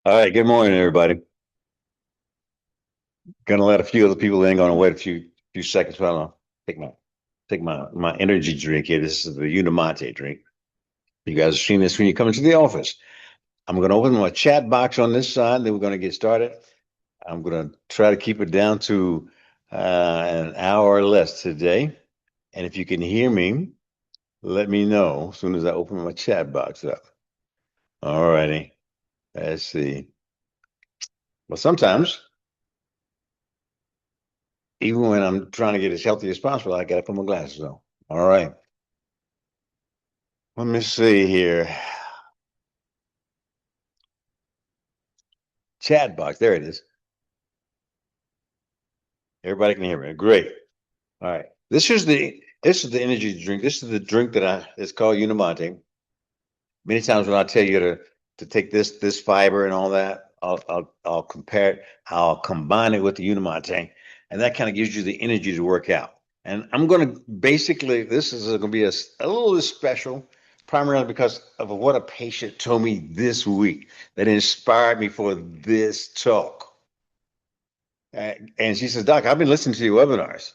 All right, good morning, everybody. Gonna let a few other people in. Gonna wait a few seconds while I take my energy drink here. This is the Unimate drink. You guys have seen this when you come into the office. I'm gonna open my chat box on this side. Then we're gonna get started. I'm gonna try to keep it down to an hour or less today. And if you can hear me, let me know as soon as I open my chat box up. All righty. Let's see. Well, sometimes, even when I'm trying to get as healthy as possible, I gotta put my glasses on. All right. Let me see here. Chat box. There it is. Everybody can hear me. Great. All right. This is the energy drink. This is the drink that it's called Unimante. Many times when I tell you to take this fiber and all that, I'll compare it, I'll combine it with the Unimante, and that kind of gives you the energy to work out. And I'm going to basically, this is going to be a little bit special, primarily because of what a patient told me this week that inspired me for this talk. And she says, Doc, I've been listening to your webinars,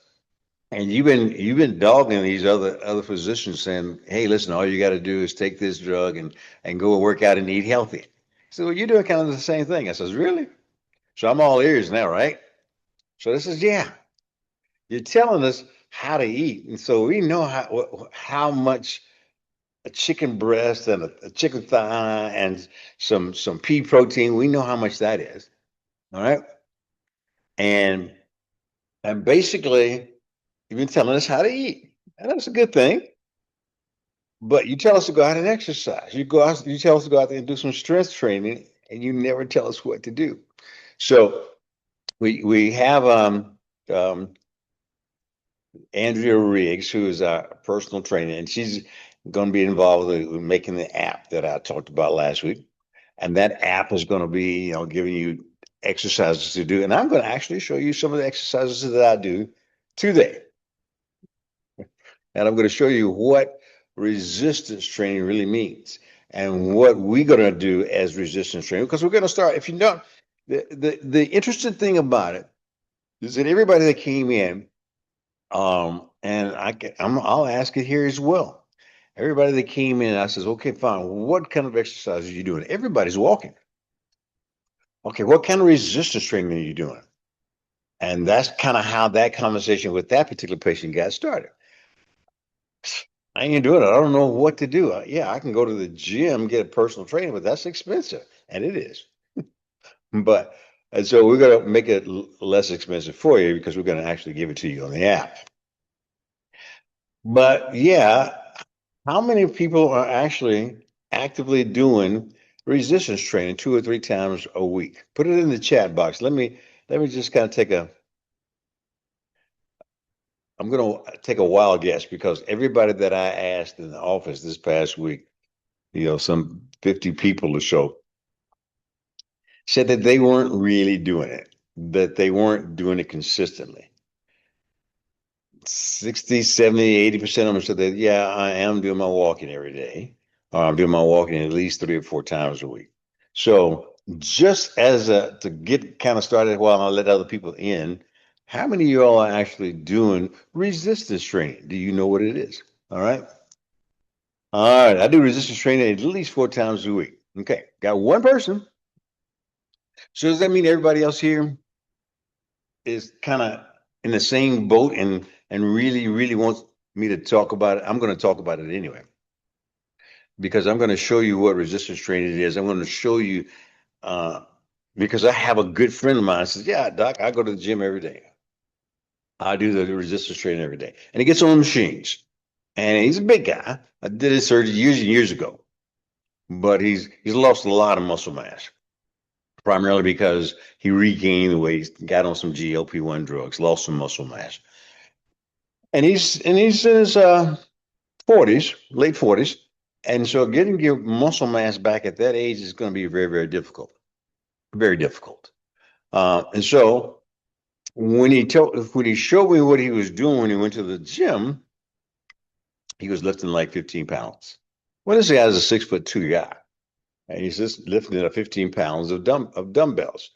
and you've been dogging these other physicians saying, hey, listen, all you got to do is take this drug and go work out and eat healthy. So well, you're doing kind of the same thing. I says, really? So I'm all ears now, right? So this is yeah. You're telling us how to eat, and so we know how much a chicken breast and a chicken thigh and some pea protein. We know how much that is. All right, and basically you've been telling us how to eat, and that's a good thing. But you tell us to go out and exercise. You go out, you tell us to go out there and do some strength training, and you never tell us what to do. So we have um, Andrea Riggs, who is our personal trainer, and she's going to be involved with making the app that I talked about last week. And that app is going to be, giving you exercises to do. And I'm going to actually show you some of the exercises that I do today. And I'm going to show you what resistance training really means and what we're going to do as resistance training. Because we're going to start, if you know, the interesting thing about it is that everybody that came in, and I'll ask it here as well. Everybody that came in, I says, okay, fine. What kind of exercise are you doing? Everybody's walking. Okay, what kind of resistance training are you doing? And that's kind of how that conversation with that particular patient got started. I ain't doing it. I don't know what to do. Yeah, I can go to the gym, get a personal trainer, but that's expensive, and it is. But and so we're gonna make it less expensive for you because we're gonna actually give it to you on the app. But yeah, how many people are actually actively doing resistance training 2 or 3 times a week? Put it in the chat box. Let me just kind of I'm going to take a wild guess because everybody that I asked in the office this past week, some 50 people or so, said that they weren't really doing it, that they weren't doing it consistently. 60, 70, 80% of them said that, yeah, I am doing my walking every day, or I'm doing my walking at least 3 or 4 times a week. So just as to get kind of started while I let other people in, how many of you all are actually doing resistance training? Do you know what it is? All right. All right. I do resistance training at least 4 times a week. Okay. Got one person. So does that mean everybody else here is kind of in the same boat and really, really wants me to talk about it? I'm going to talk about it anyway because I'm going to show you what resistance training is. I'm going to show you uh, because I have a good friend of mine who says, yeah, doc, I go to the gym every day. I do the resistance training every day. And he gets on the machines. And he's a big guy. I did his surgery years and years ago. But he's lost a lot of muscle mass, primarily because he regained the weight, got on some GLP-1 drugs, lost some muscle mass. And he's in his 40s, late 40s. And so getting your muscle mass back at that age is going to be very, very difficult. Very difficult. And so when he showed me what he was doing when he went to the gym, he was lifting like 15 pounds. Well, this guy's a 6'2" guy. and he's just lifting up 15 pounds of dumbbells.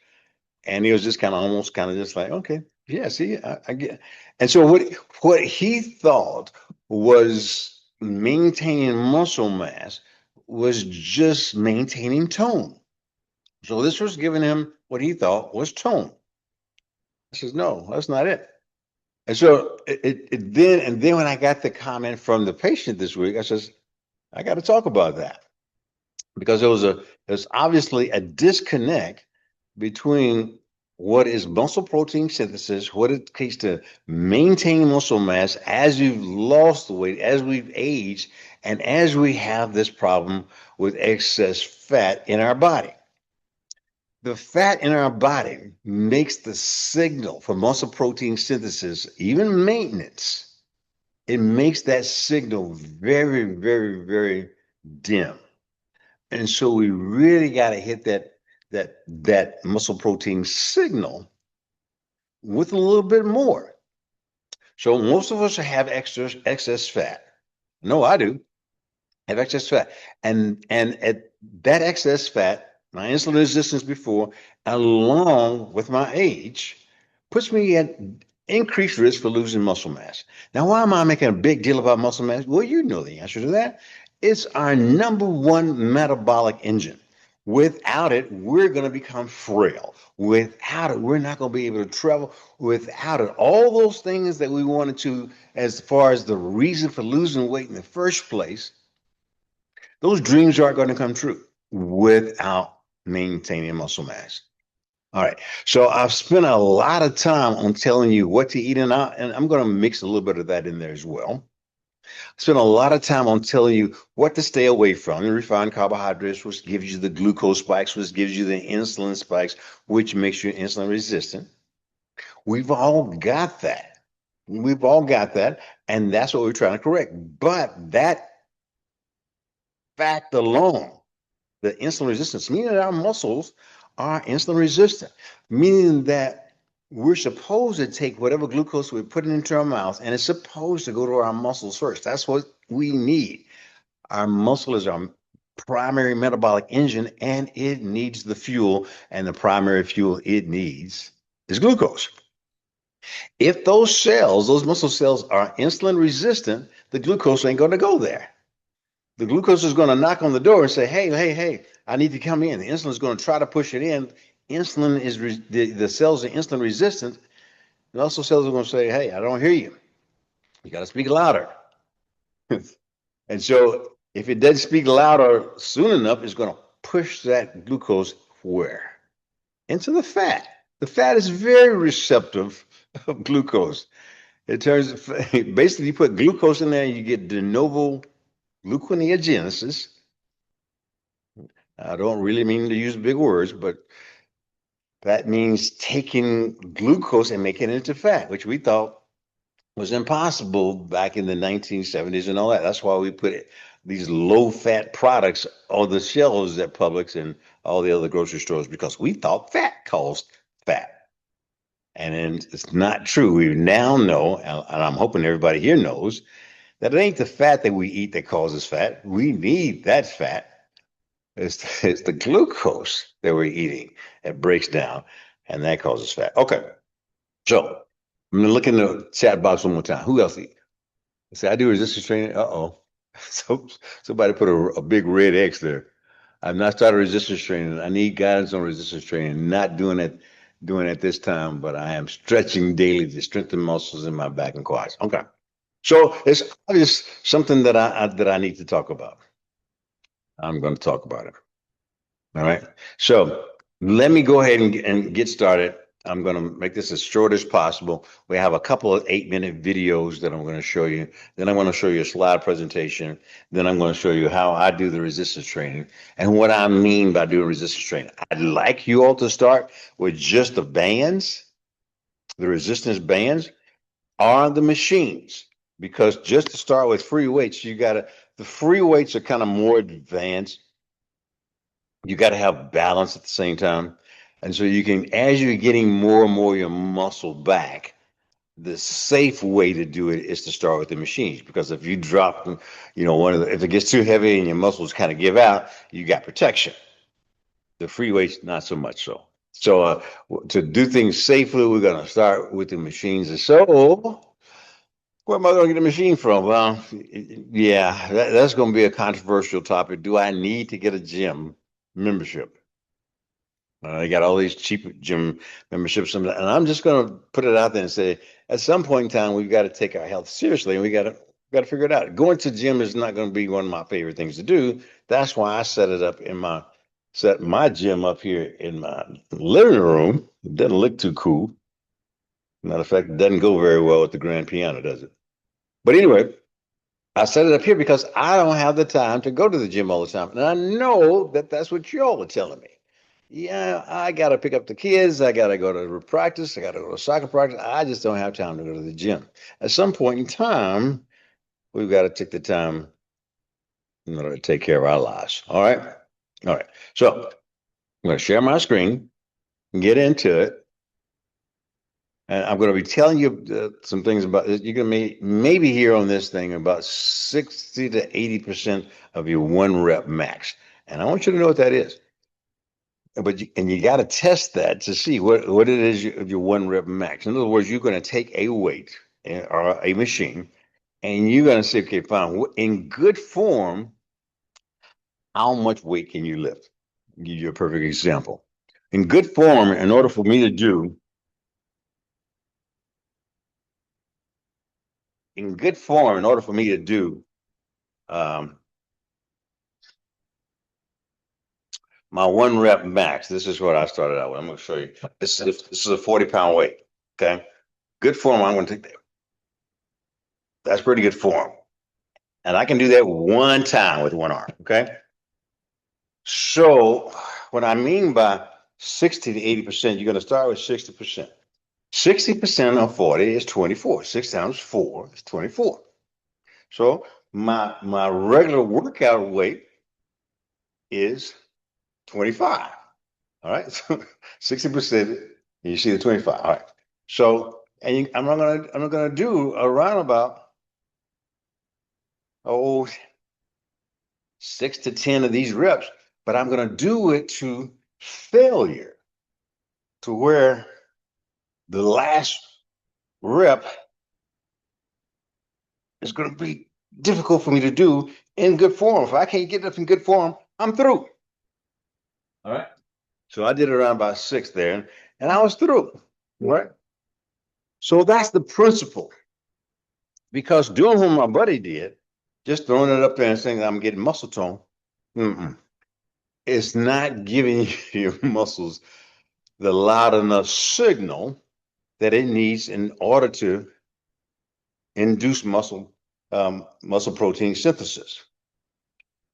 And he was just kind of almost kind of just like, okay, yeah, see, I get. And so what he thought was maintaining muscle mass was just maintaining tone. So this was giving him what he thought was tone. I says, no, that's not it. And so then when I got the comment from the patient this week, I says, I got to talk about that because there's obviously a disconnect between what is muscle protein synthesis, what it takes to maintain muscle mass as you've lost the weight, as we've aged, and as we have this problem with excess fat in our body. The fat in our body makes the signal for muscle protein synthesis, even maintenance. It makes that signal very, very, very dim. And so we really got to hit that muscle protein signal with a little bit more. So most of us have excess fat. No, I do have excess fat, and at that excess fat, my insulin resistance before, along with my age, puts me at increased risk for losing muscle mass. Now, why am I making a big deal about muscle mass? Well, you know the answer to that. It's our number one metabolic engine. Without it, we're going to become frail. Without it, we're not going to be able to travel. Without it, all those things that we wanted to, as far as the reason for losing weight in the first place, those dreams aren't going to come true without maintaining muscle mass. All right. So I've spent a lot of time on telling you what to eat, and I'm going to mix a little bit of that in there as well. I spent a lot of time on telling you what to stay away from. The refined carbohydrates, which gives you the glucose spikes, which gives you the insulin spikes, which makes you insulin resistant. We've all got that. We've all got that. And that's what we're trying to correct. But that fact alone, the insulin resistance, meaning that our muscles are insulin resistant, meaning that we're supposed to take whatever glucose we're putting into our mouth and it's supposed to go to our muscles first. That's what we need. Our muscle is our primary metabolic engine and it needs the fuel, and the primary fuel it needs is glucose. If those cells, those muscle cells, are insulin resistant, the glucose ain't going to go there. The glucose is going to knock on the door and say, hey, I need to come in. The insulin is going to try to push it in. Insulin is the cells are insulin resistant. The muscle cells are going to say, hey, I don't hear you. You got to speak louder. And so if it doesn't speak louder soon enough, it's going to push that glucose where? Into the fat. The fat is very receptive of glucose. It turns basically you put glucose in there, and you get de novo gluconeogenesis. I don't really mean to use big words, but that means taking glucose and making it into fat, which we thought was impossible back in the 1970s and all that. That's why we put these low-fat products on the shelves at Publix and all the other grocery stores, because we thought fat caused fat. And it's not true. We now know, and I'm hoping everybody here knows, that it ain't the fat that we eat that causes fat. We need that fat. It's the glucose that we're eating that breaks down, and that causes fat. Okay, so I'm gonna look in the chat box one more time. Who else eat? Say I do resistance training. Uh-oh. So somebody put a big red X there. I've not started resistance training. I need guidance on resistance training. Not doing it this time, but I am stretching daily to strengthen muscles in my back and quads. Okay. So it's obvious something that I need to talk about. I'm going to talk about it. All right. So let me go ahead and get started. I'm going to make this as short as possible. We have a couple of 8-minute videos that I'm going to show you. Then I'm going to show you a slide presentation. Then I'm going to show you how I do the resistance training and what I mean by doing resistance training. I'd like you all to start with just the bands, the resistance bands, or the machines, because just to start with free weights, the free weights are kind of more advanced. You got to have balance at the same time. And so you can, as you're getting more and more your muscle back, the safe way to do it is to start with the machines, because if you drop, if it gets too heavy and your muscles kind of give out, you got protection. The free weights, not so much so. So to do things safely, we're going to start with the machines. And so where am I going to get a machine from? Well, yeah, that's going to be a controversial topic. Do I need to get a gym membership? They got all these cheap gym memberships, and I'm just going to put it out there and say, at some point in time, we've got to take our health seriously, and we got to figure it out. Going to the gym is not going to be one of my favorite things to do. That's why I set my gym up here in my living room. It doesn't look too cool. Matter of fact, it doesn't go very well with the grand piano, does it? But anyway, I set it up here because I don't have the time to go to the gym all the time. And I know that that's what y'all are telling me. Yeah, I got to pick up the kids. I got to go to practice. I got to go to soccer practice. I just don't have time to go to the gym. At some point in time, we've got to take the time in order to take care of our lives. All right. All right. So I'm going to share my screen and get into it. And I'm going to be telling you some things about this. You're going to maybe hear on this thing about 60 to 80% of your one rep max. And I want you to know what that is. But you got to test that to see what it is your one rep max. In other words, you're going to take a weight or a machine, and you're going to say, okay, fine. In good form, how much weight can you lift? I'll give you a perfect example. In good form, in order for me to do my one rep max, this is what I started out with. I'm going to show you. This is a 40-pound weight. Okay. Good form. I'm going to take that. That's pretty good form. And I can do that one time with one arm. Okay. So what I mean by 60 to 80%, you're going to start with 60%. 60% of 40 is 24. 6 times 4 is 24. So my regular workout weight is 25. All right. So 60%, you see the 25. All right. So, and I'm not gonna do around about 6 to 10 of these reps, but I'm gonna do it to failure, to where the last rep is gonna be difficult for me to do in good form. If I can't get up in good form, I'm through. All right. So I did around about 6 there, and I was through. Right. So that's the principle. Because doing what my buddy did, just throwing it up there and saying I'm getting muscle tone, it's not giving your muscles the loud enough signal that it needs in order to induce muscle protein synthesis.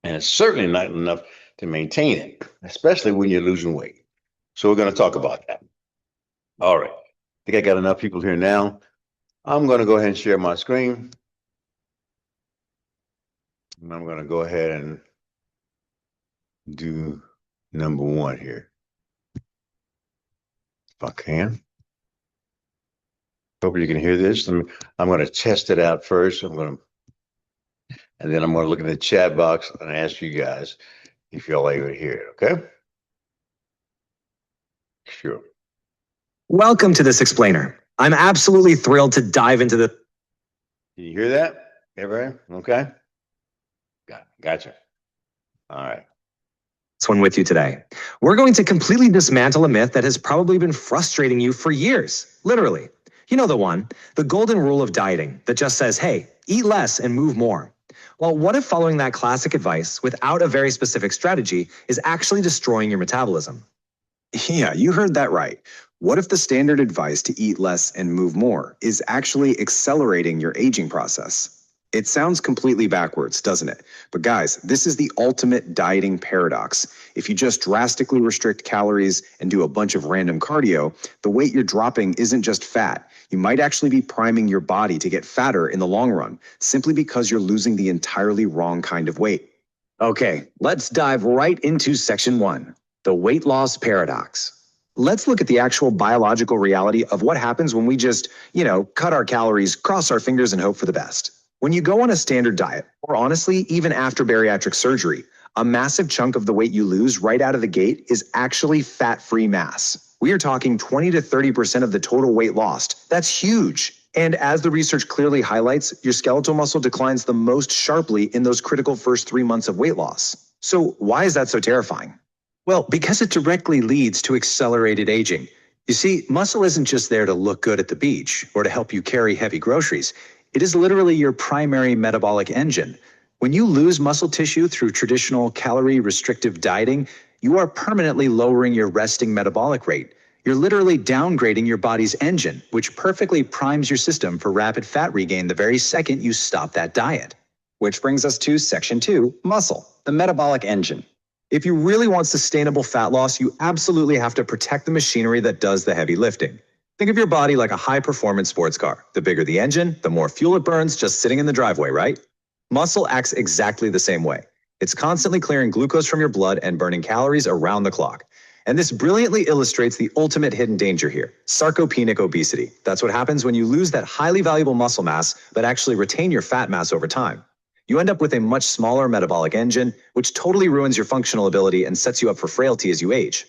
And it's certainly not enough to maintain it, especially when you're losing weight. So we're going to talk about that. All right. I think I got enough people here now. I'm going to go ahead and share my screen. And I'm going to go ahead and do number 1 here. If I can. Hope you can hear this. I'm going to test it out first. And then I'm going to look in the chat box and ask you guys if y'all able to hear it, okay? Sure. Welcome to this explainer. I'm absolutely thrilled to dive into the... Can you hear that? Everybody? Okay? Gotcha. All right. This one with you today. We're going to completely dismantle a myth that has probably been frustrating you for years. Literally. You know the one, the golden rule of dieting that just says, hey, eat less and move more. Well, what if following that classic advice without a very specific strategy is actually destroying your metabolism? Yeah, you heard that right. What if the standard advice to eat less and move more is actually accelerating your aging process? It sounds completely backwards, doesn't it? But guys, this is the ultimate dieting paradox. If you just drastically restrict calories and do a bunch of random cardio, the weight you're dropping isn't just fat. You might actually be priming your body to get fatter in the long run, simply because you're losing the entirely wrong kind of weight. Okay, let's dive right into section 1, the weight loss paradox. Let's look at the actual biological reality of what happens when we just, cut our calories, cross our fingers, and hope for the best. When you go on a standard diet, or honestly, even after bariatric surgery, a massive chunk of the weight you lose right out of the gate is actually fat-free mass. We are talking 20 to 30% of the total weight lost. That's huge. And as the research clearly highlights, your skeletal muscle declines the most sharply in those critical first 3 months of weight loss. So why is that so terrifying? Well, because it directly leads to accelerated aging. You see, muscle isn't just there to look good at the beach or to help you carry heavy groceries. It is literally your primary metabolic engine. When you lose muscle tissue through traditional calorie-restrictive dieting, you are permanently lowering your resting metabolic rate. You're literally downgrading your body's engine, which perfectly primes your system for rapid fat regain the very second you stop that diet. Which brings us to section 2, muscle, the metabolic engine. If you really want sustainable fat loss, you absolutely have to protect the machinery that does the heavy lifting. Think of your body like a high-performance sports car. The bigger the engine, the more fuel it burns just sitting in the driveway, right? Muscle acts exactly the same way. It's constantly clearing glucose from your blood and burning calories around the clock. And this brilliantly illustrates the ultimate hidden danger here, sarcopenic obesity. That's what happens when you lose that highly valuable muscle mass, but actually retain your fat mass over time. You end up with a much smaller metabolic engine, which totally ruins your functional ability and sets you up for frailty as you age.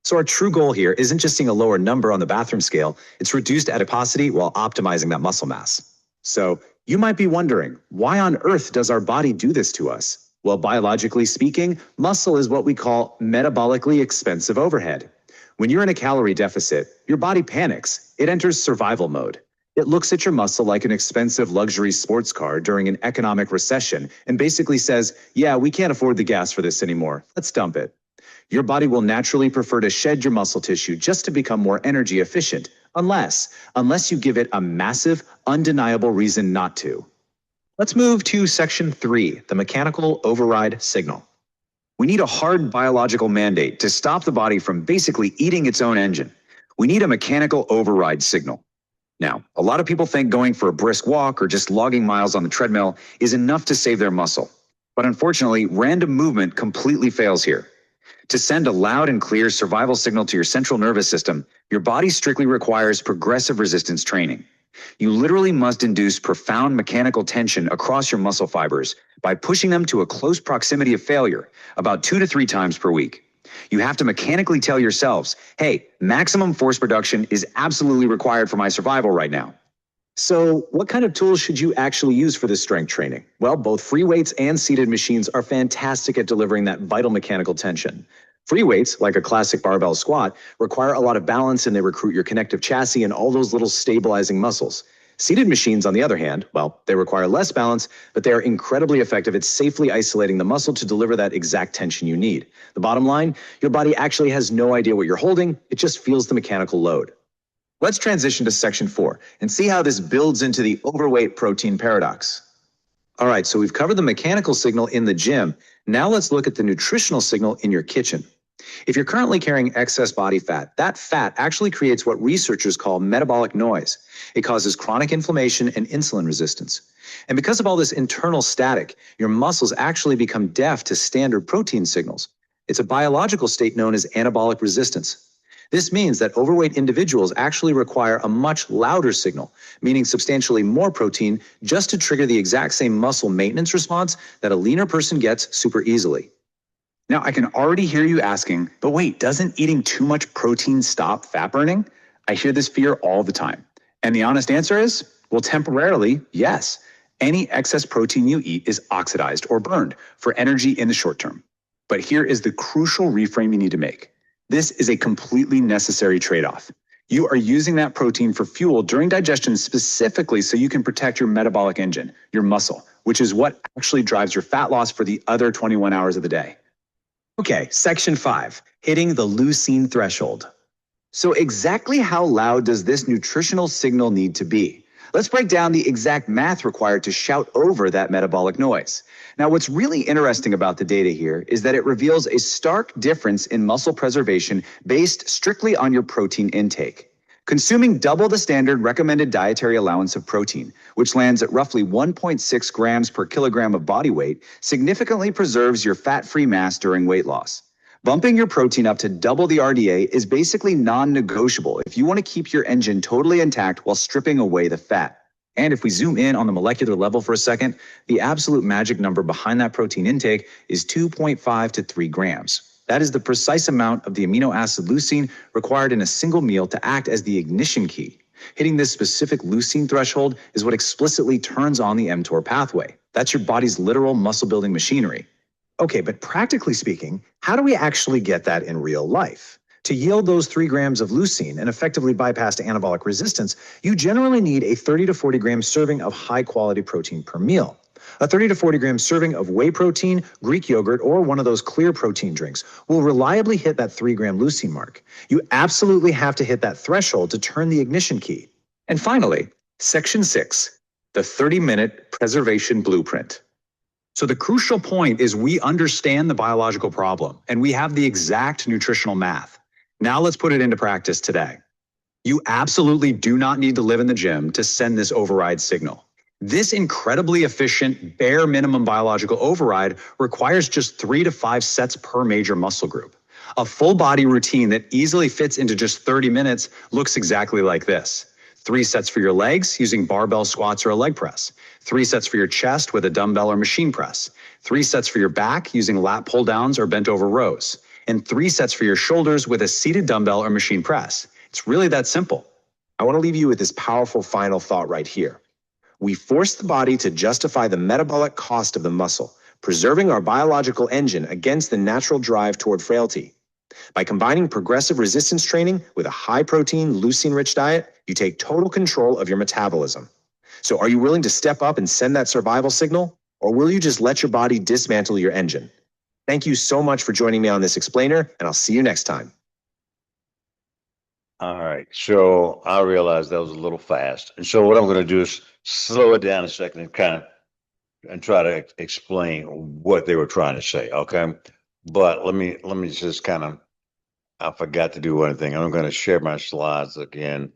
So our true goal here isn't just seeing a lower number on the bathroom scale, it's reduced adiposity while optimizing that muscle mass. So you might be wondering, why on earth does our body do this to us? Well, biologically speaking, muscle is what we call metabolically expensive overhead. When you're in a calorie deficit, your body panics. It enters survival mode. It looks at your muscle like an expensive luxury sports car during an economic recession and basically says, yeah, we can't afford the gas for this anymore. Let's dump it. Your body will naturally prefer to shed your muscle tissue just to become more energy efficient, unless you give it a massive, undeniable reason not to. Let's move to section 3, the mechanical override signal. We need a hard biological mandate to stop the body from basically eating its own engine. We need a mechanical override signal. Now, a lot of people think going for a brisk walk or just logging miles on the treadmill is enough to save their muscle. But unfortunately, random movement completely fails here. To send a loud and clear survival signal to your central nervous system, your body strictly requires progressive resistance training. You literally must induce profound mechanical tension across your muscle fibers by pushing them to a close proximity of failure, about 2 to 3 times per week. You have to mechanically tell yourselves, hey, maximum force production is absolutely required for my survival right now. So what kind of tools should you actually use for this strength training? Well, both free weights and seated machines are fantastic at delivering that vital mechanical tension. Free weights, like a classic barbell squat, require a lot of balance and they recruit your connective chassis and all those little stabilizing muscles. Seated machines, on the other hand, well, they require less balance, but they are incredibly effective at safely isolating the muscle to deliver that exact tension you need. The bottom line, your body actually has no idea what you're holding, it just feels the mechanical load. Let's transition to section 4 and see how this builds into the overweight protein paradox. All right, so we've covered the mechanical signal in the gym. Now let's look at the nutritional signal in your kitchen. If you're currently carrying excess body fat, that fat actually creates what researchers call metabolic noise. It causes chronic inflammation and insulin resistance. And because of all this internal static, your muscles actually become deaf to standard protein signals. It's a biological state known as anabolic resistance. This means that overweight individuals actually require a much louder signal, meaning substantially more protein, just to trigger the exact same muscle maintenance response that a leaner person gets super easily. Now, I can already hear you asking, but wait, doesn't eating too much protein stop fat burning? I hear this fear all the time. And the honest answer is, well, temporarily, yes. Any excess protein you eat is oxidized or burned for energy in the short term. But here is the crucial reframe you need to make. This is a completely necessary trade-off. You are using that protein for fuel during digestion specifically so you can protect your metabolic engine, your muscle, which is what actually drives your fat loss for the other 21 hours of the day. Okay, section 5, hitting the leucine threshold. So exactly how loud does this nutritional signal need to be? Let's break down the exact math required to shout over that metabolic noise. Now, what's really interesting about the data here is that it reveals a stark difference in muscle preservation based strictly on your protein intake. Consuming double the standard recommended dietary allowance of protein, which lands at roughly 1.6 grams per kilogram of body weight, significantly preserves your fat-free mass during weight loss. Bumping your protein up to double the RDA is basically non-negotiable if you want to keep your engine totally intact while stripping away the fat. And if we zoom in on the molecular level for a second, the absolute magic number behind that protein intake is 2.5 to 3 grams. That is the precise amount of the amino acid leucine required in a single meal to act as the ignition key. Hitting this specific leucine threshold is what explicitly turns on the mTOR pathway. That's your body's literal muscle building machinery. Okay, but practically speaking, how do we actually get that in real life? To yield those 3 grams of leucine and effectively bypass anabolic resistance, you generally need a 30 to 40 gram serving of high quality protein per meal. A 30 to 40 gram serving of whey protein, Greek yogurt, or one of those clear protein drinks will reliably hit that 3 gram leucine mark. You absolutely have to hit that threshold to turn the ignition key. And finally, section 6, the 30-minute preservation blueprint. So the crucial point is we understand the biological problem and we have the exact nutritional math. Now let's put it into practice today. You absolutely do not need to live in the gym to send this override signal. This incredibly efficient bare minimum biological override requires just 3 to 5 sets per major muscle group. A full body routine that easily fits into just 30 minutes looks exactly like this. 3 sets for your legs using barbell squats or a leg press. 3 sets for your chest with a dumbbell or machine press. 3 sets for your back using lat pull downs or bent over rows. And 3 sets for your shoulders with a seated dumbbell or machine press. It's really that simple. I want to leave you with this powerful final thought right here. We force the body to justify the metabolic cost of the muscle, preserving our biological engine against the natural drive toward frailty. By combining progressive resistance training with a high-protein, leucine-rich diet, you take total control of your metabolism. So are you willing to step up and send that survival signal? Or will you just let your body dismantle your engine? Thank you so much for joining me on this explainer, and I'll see you next time. All right. So I realized that was a little fast. And so what I'm going to do is slow it down a second and try to explain what they were trying to say. Okay. But let me just I forgot to do one thing. I'm going to share my slides again.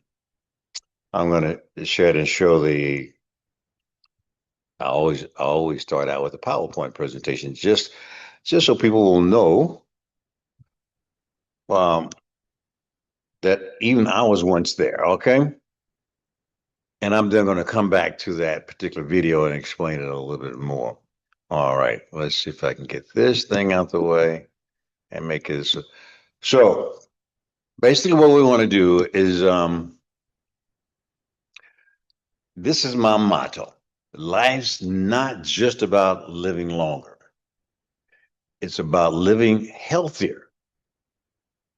I'm going to share it and show I always start out with a PowerPoint presentation just so people will know that even I was once there, okay? And I'm then going to come back to that particular video and explain it a little bit more. All right, let's see if I can get this thing out the way and make it. So basically what we want to do is, this is my motto. Life's not just about living longer. It's about living healthier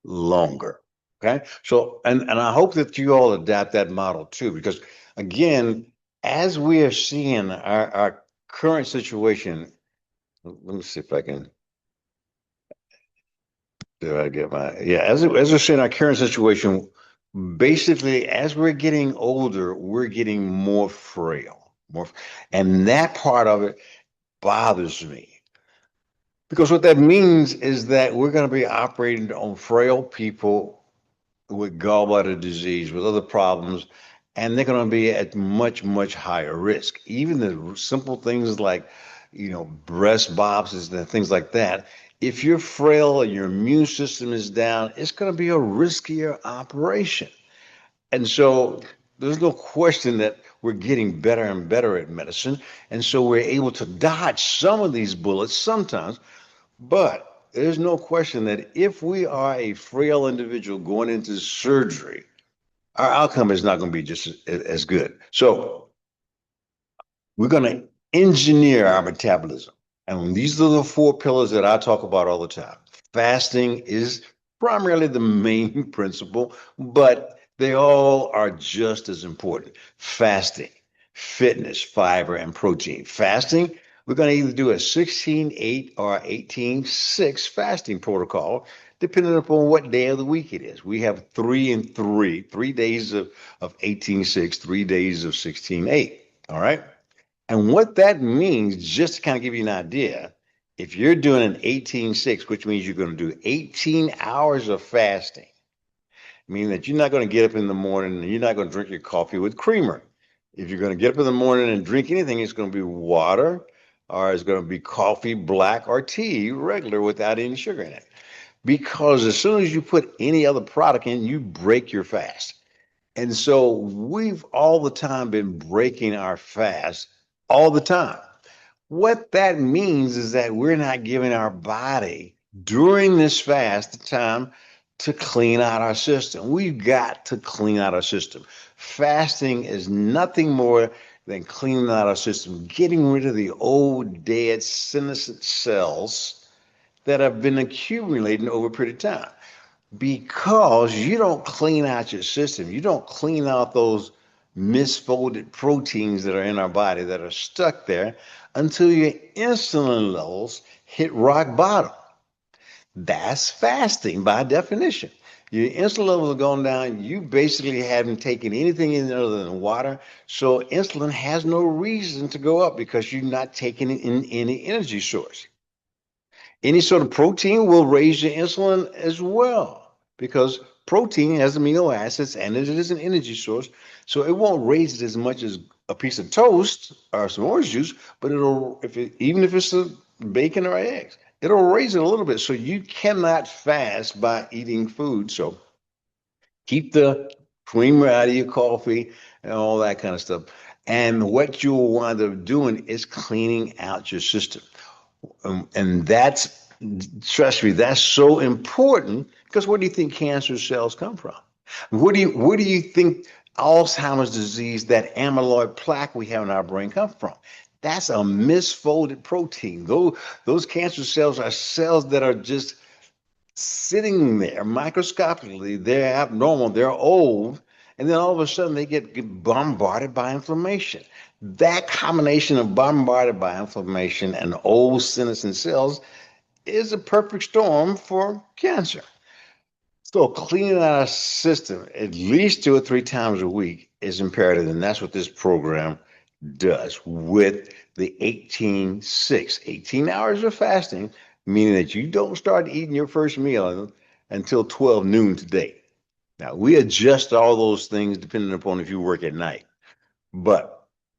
longer. Okay. So, and I hope that you all adapt that model too, because again, as we are seeing our current situation, let me see if I can, as we're seeing our current situation, basically, as we're getting older, we're getting more frail, and that part of it bothers me. Because what that means is that we're going to be operating on frail people with gallbladder disease, with other problems, and they're going to be at much, much higher risk. Even the simple things like, breast biopsies and things like that. If you're frail and your immune system is down, it's going to be a riskier operation. And so there's no question that we're getting better and better at medicine. And so we're able to dodge some of these bullets sometimes. But there's no question that if we are a frail individual going into surgery, our outcome is not going to be just as good. So we're going to engineer our metabolism. And these are the 4 pillars that I talk about all the time. Fasting is primarily the main principle, but they all are just as important. Fasting, fitness, fiber, and protein. Fasting, we're going to either do a 16-8 or 18-6 fasting protocol, depending upon what day of the week it is. We have 3 and 3 days of 18-6, 3 days of 16-8. All right. And what that means, just to kind of give you an idea, if you're doing an 18-6, which means you're going to do 18 hours of fasting, meaning that you're not going to get up in the morning and you're not going to drink your coffee with creamer. If you're going to get up in the morning and drink anything, it's going to be water, or it's going to be coffee, black, or tea, regular, without any sugar in it. because as soon as you put any other product in, you break your fast. And so we've all the time been breaking our fast all the time. What that means is that we're not giving our body during this fast the time to clean out our system. We've got to clean out our system. Fasting is nothing more than cleaning out our system, getting rid of the old, dead, senescent cells that have been accumulating over a period of time. Because you don't clean out your system, you don't clean out those misfolded proteins that are in our body that are stuck there until your insulin levels hit rock bottom. That's fasting by definition. Your insulin levels are going down. You basically haven't taken anything in other than water. So insulin has no reason to go up because you're not taking it in any energy source. Any sort of protein will raise your insulin as well because protein has amino acids and it is an energy source. So it won't raise it as much as a piece of toast or some orange juice, but even if it's a bacon or eggs, it'll raise it a little bit. So you cannot fast by eating food. So keep the creamer out of your coffee and all that kind of stuff. And what you'll wind up doing is cleaning out your system. And that's, trust me, that's so important because where do you think cancer cells come from? Where do you think Alzheimer's disease, that amyloid plaque we have in our brain, come from? That's a misfolded protein. Those cancer cells are cells that are just sitting there microscopically. They're abnormal, they're old, and then all of a sudden they get bombarded by inflammation. That combination of bombarded by inflammation and old senescent cells is a perfect storm for cancer. So cleaning out our system at least 2 or 3 times a week is imperative, and that's what this program does with the 18-6, 18 hours of fasting, meaning that you don't start eating your first meal until 12 noon today. Now, we adjust all those things depending upon if you work at night,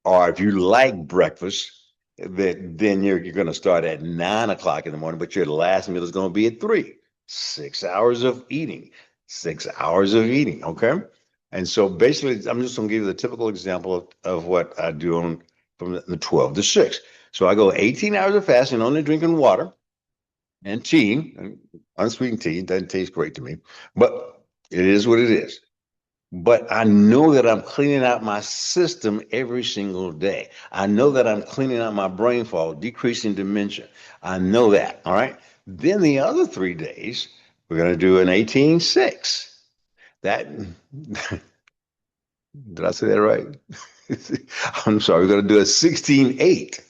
or if you like breakfast, then you're going to start at 9 o'clock in the morning, but your last meal is going to be at 3. 6 hours of eating, 6 hours of eating. Okay. And so basically, I'm just going to give you the typical example of what I do from the 12 to 6. So I go 18 hours of fasting, only drinking water and tea, unsweetened tea. It doesn't taste great to me, but it is what it is. But I know that I'm cleaning out my system every single day. I know that I'm cleaning out my brain fog, decreasing dementia. I know that. All right. Then the other 3 days, we're going to do an 18-6. That, did I say that right? I'm sorry. We're going to do a 16-8.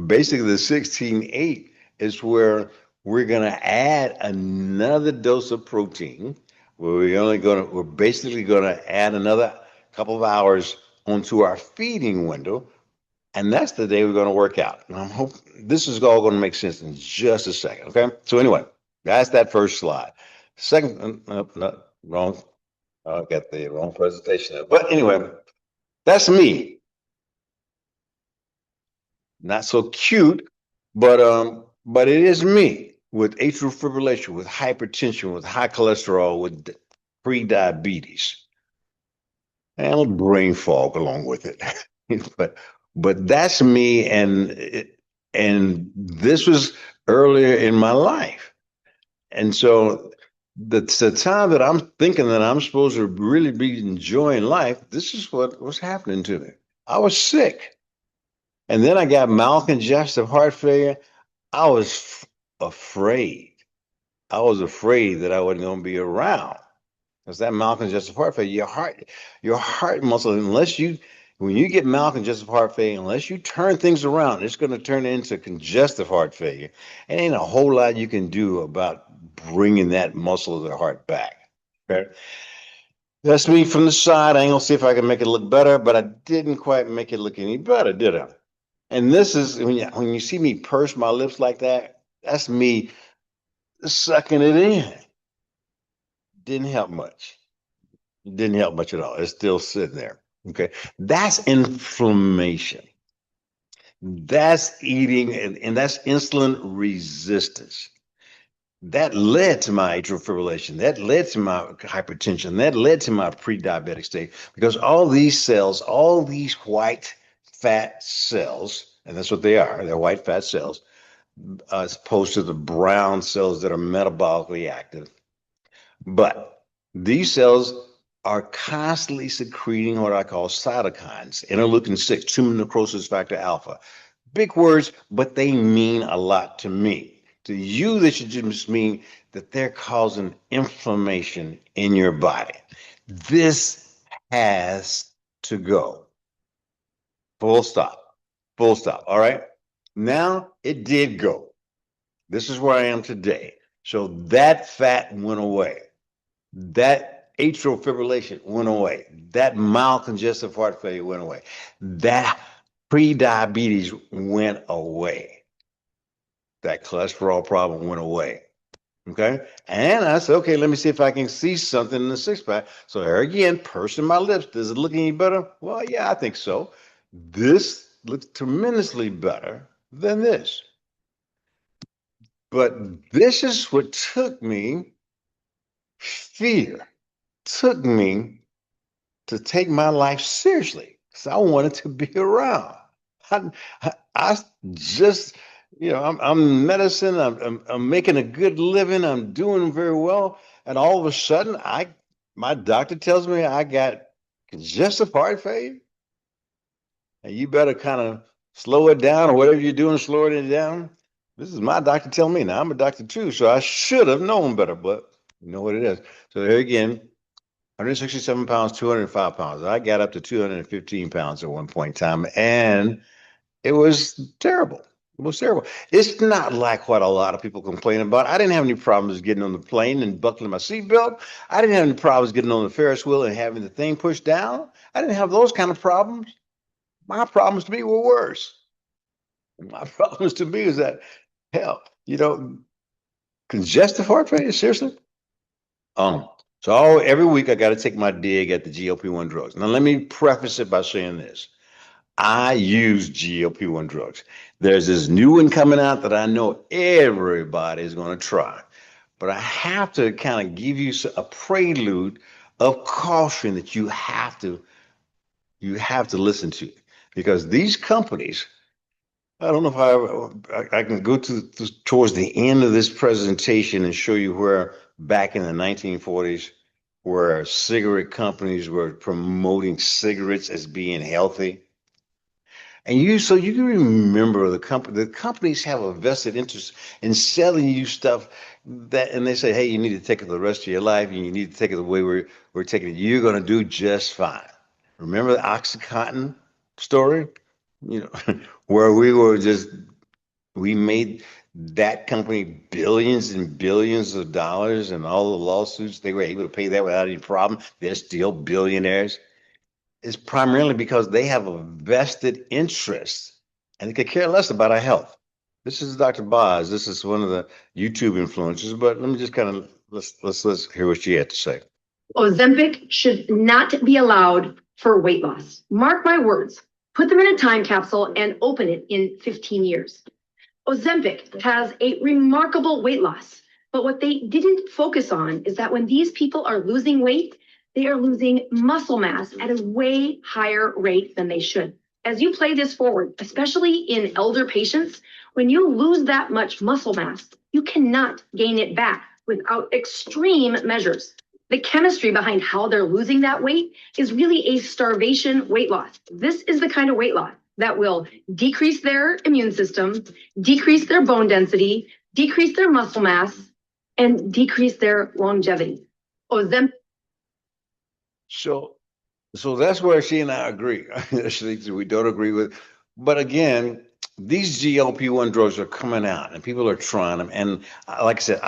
Basically, the 16-8 is where we're going to add another dose of protein. We're basically going to add another couple of hours onto our feeding window. And that's the day we're going to work out. And I hope this is all going to make sense in just a second. Okay. So anyway, that's that first slide. Second, wrong. I got the wrong presentation. But anyway, that's me. Not so cute, but it is me with atrial fibrillation, with hypertension, with high cholesterol, with pre-diabetes, and brain fog along with it. But that's me, and this was earlier in my life, and so the time that I'm thinking that I'm supposed to really be enjoying life, this is what was happening to me. I was sick, and then I got malcongestive heart failure. I was afraid. I was afraid that I wasn't going to be around because that malcongestive heart failure, your heart muscle, when you get malcongestive heart failure, unless you turn things around, it's going to turn into congestive heart failure. And ain't a whole lot you can do about bringing that muscle of the heart back. Okay? That's me from the side. I ain't gonna see if I can make it look better, but I didn't quite make it look any better, did I? And this is when you see me purse my lips like that, that's me sucking it in. Didn't help much. Didn't help much at all. It's still sitting there. Okay. That's inflammation. That's eating and that's insulin resistance. That led to my atrial fibrillation. That led to my hypertension. That led to my pre-diabetic state because all these cells, all these white fat cells, and that's what they are, they're white fat cells, as opposed to the brown cells that are metabolically active. But these cells are constantly secreting what I call cytokines, interleukin 6, tumor necrosis factor alpha. Big words, but they mean a lot to me. To you, they should just mean that they're causing inflammation in your body. This has to go. Full stop. Full stop. All right. Now it did go. This is where I am today. So that fat went away. That atrial fibrillation went away. That mild congestive heart failure went away. That pre-diabetes went away. That cholesterol problem went away. Okay. And I said, okay, let me see if I can see something in the six pack. So here again, pursing my lips. Does it look any better? Well, yeah, I think so. This looks tremendously better than this. But this is what took me fear, took me to take my life seriously because I wanted to be around. I just, I'm in medicine. I'm making a good living. I'm doing very well, and all of a sudden, my doctor tells me I got congestive heart failure, and you better kind of slow it down or whatever you're doing, slow it down. This is my doctor telling me. Now I'm a doctor too, so I should have known better, but you know what it is. So there again, 167 pounds, 205 pounds. I got up to 215 pounds at one point in time, and it was terrible. It was terrible. It's not like what a lot of people complain about. I didn't have any problems getting on the plane and buckling my seatbelt. I didn't have any problems getting on the Ferris wheel and having the thing pushed down. I didn't have those kind of problems. My problems to me were worse. My problems to me is that, hell, congestive heart failure, seriously? So every week I got to take my dig at the GLP-1 drugs. Now, let me preface it by saying this. I use GLP-1 drugs. There's this new one coming out that I know everybody is going to try. But I have to kind of give you a prelude of caution that you have to listen to. Because these companies, I don't know if I can go towards the end of this presentation and show you where back in the 1940s, where cigarette companies were promoting cigarettes as being healthy. And so you can remember the companies have a vested interest in selling you stuff and they say, hey, you need to take it the rest of your life, and you need to take it the way we're taking it. You're going to do just fine. Remember the OxyContin story? Where we made that company billions and billions of dollars, and all the lawsuits, they were able to pay that without any problem. They're still billionaires. It's primarily because they have a vested interest and they could care less about our health. This is Dr. Boz. This is one of the YouTube influencers, but let me just kind of let's hear what she had to say. Ozempic should not be allowed for weight loss. Mark my words. Put them in a time capsule and open it in 15 years. Ozempic has a remarkable weight loss, but what they didn't focus on is that when these people are losing weight, they are losing muscle mass at a way higher rate than they should. As you play this forward, especially in elder patients, when you lose that much muscle mass, you cannot gain it back without extreme measures. The chemistry behind how they're losing that weight is really a starvation weight loss. This is the kind of weight loss that will decrease their immune system, decrease their bone density, decrease their muscle mass, and decrease their longevity. Ozempic. So that's where she and I agree. We don't agree with, but again, these GLP-1 drugs are coming out and people are trying them. And like I said,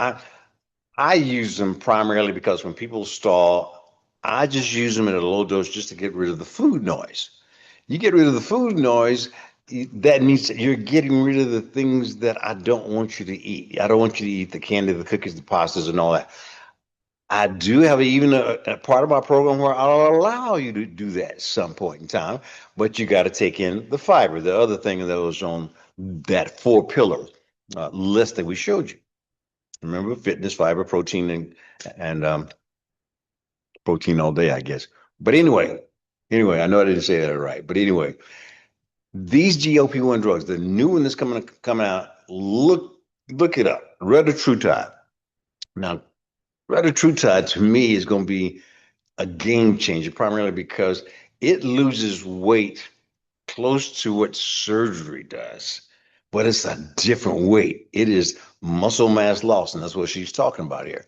I use them primarily because when people stall, I just use them at a low dose just to get rid of the food noise. You get rid of the food noise, that means that you're getting rid of the things that I don't want you to eat. I don't want you to eat the candy, the cookies, the pastas, and all that. I do have even a part of my program where I'll allow you to do that at some point in time, but you got to take in the fiber, the other thing that was on that 4-pillar list that we showed you. Remember, fitness, fiber, protein, and protein all day, I guess. But anyway, I know I didn't say that right. But anyway, these GLP-1 drugs, the new one that's coming out, look it up. Retatrutide. Now, retatrutide to me is going to be a game changer, primarily because it loses weight close to what surgery does, but it's a different weight. It is muscle mass loss, and that's what she's talking about here.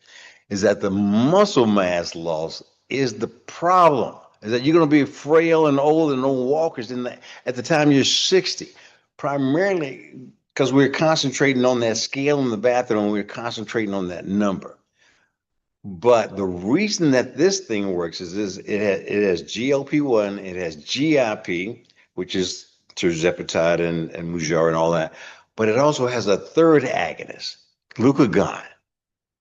Is that the muscle mass loss is the problem? Is that you're going to be frail and old and no walkers at the time you're 60, primarily because we're concentrating on that scale in the bathroom. We're concentrating on that number. But the reason that this thing works is it has GLP-1, it has GIP, which is tirzepatide and Mounjaro and all that. But it also has a third agonist, glucagon.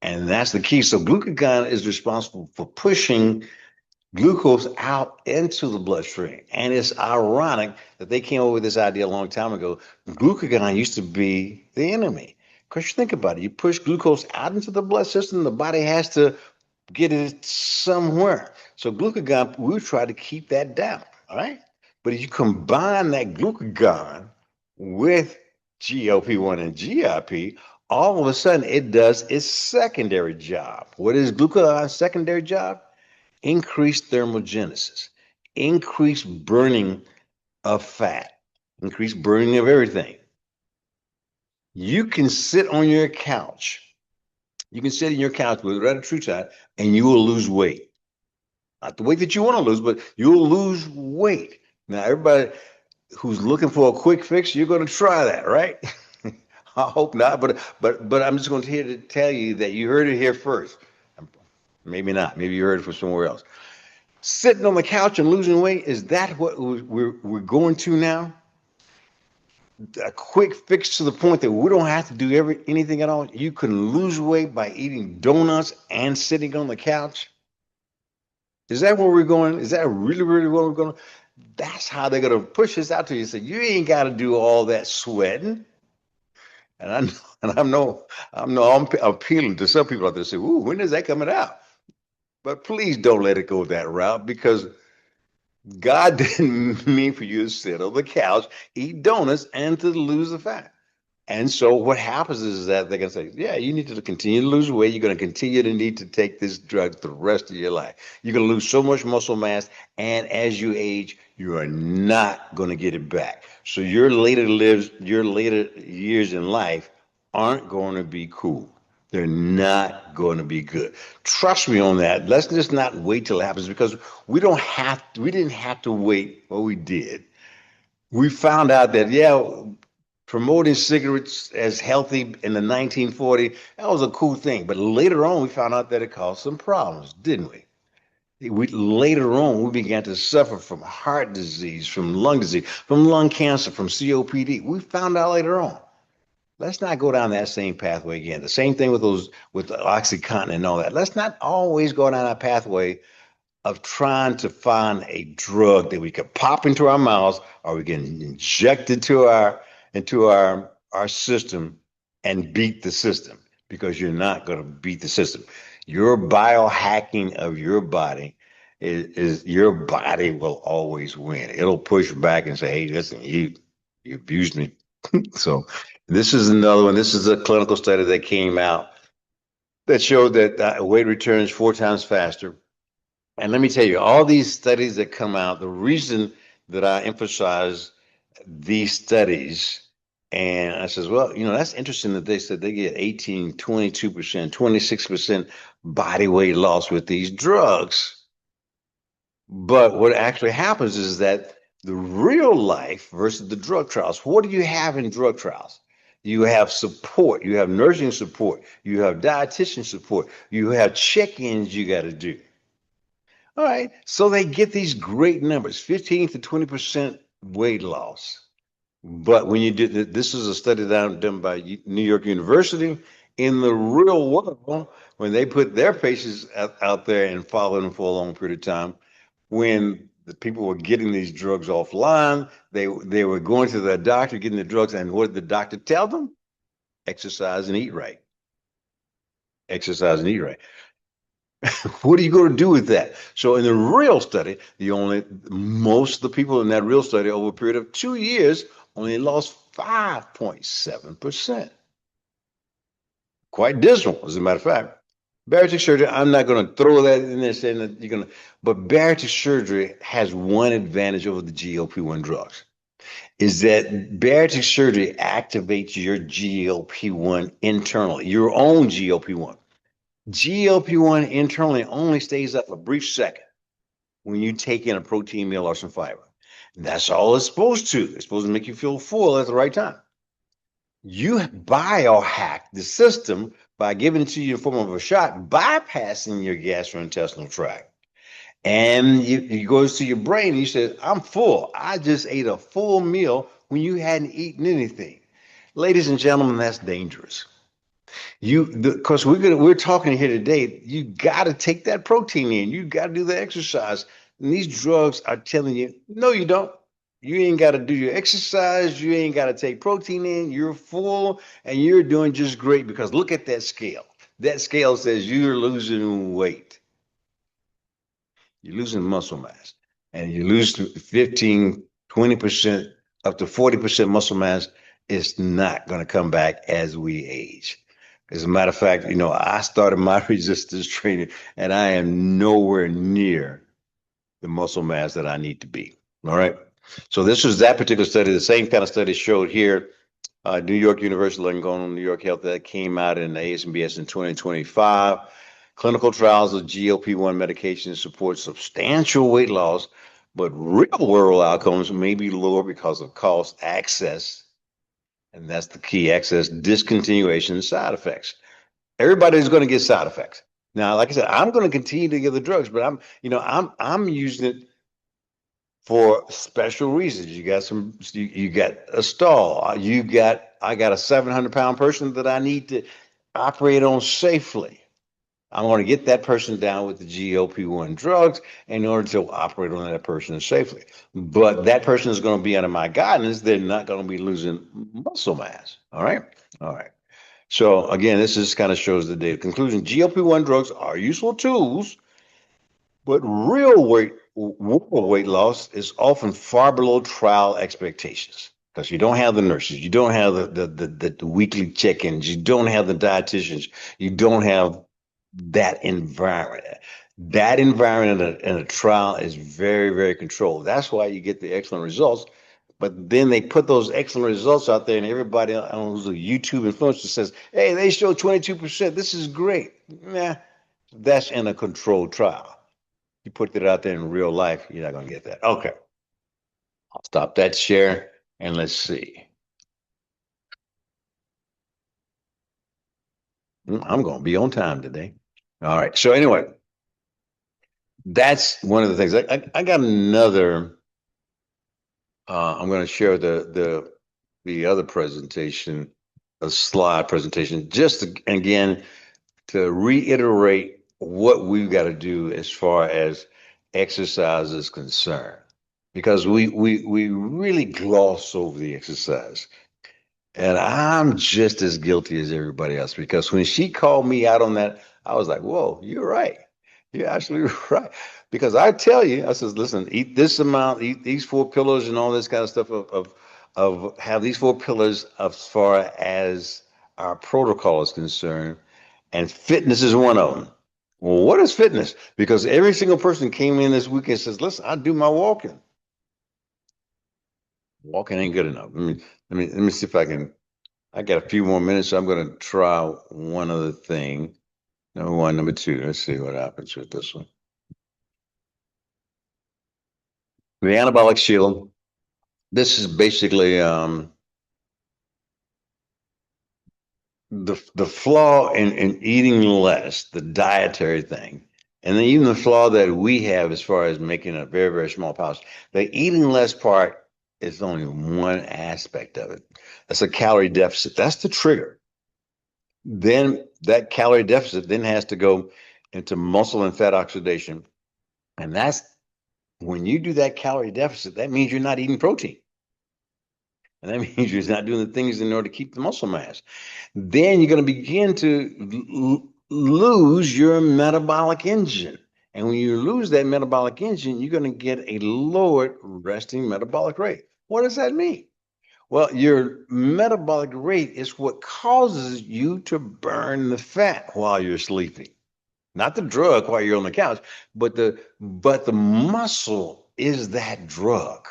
And that's the key. So glucagon is responsible for pushing glucose out into the bloodstream. And it's ironic that they came up with this idea a long time ago. Glucagon used to be the enemy. Because you think about it, you push glucose out into the blood system, the body has to get it somewhere. So glucagon, we try to keep that down, all right? But if you combine that glucagon with GLP-1 and GIP, all of a sudden it does its secondary job. What is glucagon's secondary job? Increased thermogenesis, increased burning of fat, increased burning of everything. You can sit on your couch. You can sit in your couch with retatrutide and you will lose weight. Not the weight that you want to lose, but you'll lose weight. Now, everybody who's looking for a quick fix, you're going to try that, right? I hope not, but I'm just going to tell you that you heard it here first. Maybe not. Maybe you heard it from somewhere else. Sitting on the couch and losing weight, is that what we're going to now? A quick fix to the point that we don't have to do anything at all. You can lose weight by eating donuts and sitting on the couch. Is that where we're going? Is that really where we're going? That's how they're going to push this out to you. So you ain't got to do all that sweating. And I'm appealing to some people out there say, "Ooh, when is that coming out?" But please don't let it go that route, because God didn't mean for you to sit on the couch, eat donuts, and to lose the fat. And so what happens is that they're going to say, yeah, you need to continue to lose weight. You're going to continue to need to take this drug the rest of your life. You're going to lose so much muscle mass. And as you age, you are not going to get it back. So your later years in life aren't going to be cool. They're not going to be good. Trust me on that. Let's just not wait till it happens, because we didn't have to wait. Well, we did. We found out that, promoting cigarettes as healthy in the 1940s, that was a cool thing. But later on, we found out that it caused some problems, didn't we? Later on, we began to suffer from heart disease, from lung disease, from lung cancer, from COPD. We found out later on. Let's not go down that same pathway again. The same thing with the OxyContin and all that. Let's not always go down that pathway of trying to find a drug that we could pop into our mouths or we can inject into our system and beat the system, because you're not going to beat the system. Your biohacking of your body is your body will always win. It'll push back and say, hey, listen, you abused me. So this is another one. This is a clinical study that came out that showed that weight returns 4 times faster. And let me tell you, all these studies that come out, the reason that I emphasize these studies, and I says, well, that's interesting that they said they get 18, 22%, 26% body weight loss with these drugs. But what actually happens is that the real life versus the drug trials, what do you have in drug trials? You have support, you have nursing support, you have dietitian support, you have check-ins you got to do. All right, so they get these great numbers, 15 to 20% weight loss. But when you did, this is a study done by New York University. In the real world, when they put their patients out there and followed them for a long period of time, when the people were getting these drugs offline, they were going to the doctor, getting the drugs, and what did the doctor tell them? Exercise and eat right. exercise and eat right. What are you going to do with that? So in the real study, most of the people in that real study over a period of 2 years only lost 5.7%. Quite dismal, as a matter of fact. Bariatric surgery, I'm not going to throw that in there saying that you're going to, but bariatric surgery has one advantage over the GLP-1 drugs, is that bariatric surgery activates your GLP-1 internally, your own GLP-1. GLP-1 internally only stays up a brief second when you take in a protein meal or some fiber. That's all it's supposed to. It's supposed to make you feel full at the right time. You biohack the system by giving it to you in the form of a shot, bypassing your gastrointestinal tract. And it goes to your brain and you say, I'm full. I just ate a full meal when you hadn't eaten anything. Ladies and gentlemen, that's dangerous. Because we're talking here today, you got to take that protein in. You got to do the exercise. And these drugs are telling you, no, you don't. You ain't got to do your exercise. You ain't got to take protein in. You're full and you're doing just great, because look at that scale. That scale says you're losing weight. You're losing muscle mass, and you lose 15, 20%, up to 40% muscle mass. It's not going to come back as we age. As a matter of fact, I started my resistance training and I am nowhere near the muscle mass that I need to be. All right. So this was that particular study. The same kind of study showed here, New York University, Langone, New York Health, that came out in the ASMBS in 2025. Clinical trials of GLP-1 medication support substantial weight loss, but real world outcomes may be lower because of cost, access, and that's the key: access, discontinuation, and side effects. Everybody's going to get side effects. Now, like I said, I'm going to continue to give the drugs, but I'm using it for special reasons. You got a stall. I got a 700-pound person that I need to operate on safely. I'm going to get that person down with the GLP-1 drugs in order to operate on that person safely. But that person is going to be under my guidance. They're not going to be losing muscle mass. All right. All right. So again, this just kind of shows the data. Conclusion: GLP-1 drugs are useful tools, but real weight loss is often far below trial expectations, because you don't have the nurses, you don't have the weekly check-ins, you don't have the dietitians, you don't have that environment. That environment in a trial is very, very controlled. That's why you get the excellent results. But then they put those excellent results out there, and everybody on who's a YouTube influencer says, hey, they showed 22%. This is great. Nah, that's in a controlled trial. You put that out there in real life, you're not going to get that. Okay. I'll stop that share, and let's see. I'm going to be on time today. All right. So anyway, that's one of the things. I got another. I'm going to share the other presentation, a slide presentation, just again to reiterate what we've got to do as far as exercise is concerned, because we really gloss over the exercise. And I'm just as guilty as everybody else, because when she called me out on that, I was like, whoa, you're right. You're absolutely right. Because I tell you, I says, listen, eat this amount, eat these 4 pillars and all this kind of stuff of have these 4 pillars as far as our protocol is concerned. And fitness is one of them. Well, what is fitness? Because every single person came in this week and says, listen, I do my walking. Walking ain't good enough. Let me see if I got a few more minutes, so I'm going to try one other thing. Number 1, number 2. Let's see what happens with this one. The anabolic shield. This is basically the flaw in eating less, the dietary thing, and then even the flaw that we have as far as making a very, very small pouch. The eating less part is only one aspect of it. That's a calorie deficit. That's the trigger. Then that calorie deficit then has to go into muscle and fat oxidation. And that's when you do that calorie deficit, that means you're not eating protein. And that means you're not doing the things in order to keep the muscle mass. Then you're going to begin to lose your metabolic engine. And when you lose that metabolic engine, you're going to get a lowered resting metabolic rate. What does that mean? Well, your metabolic rate is what causes you to burn the fat while you're sleeping. Not the drug while you're on the couch, but the muscle is that drug.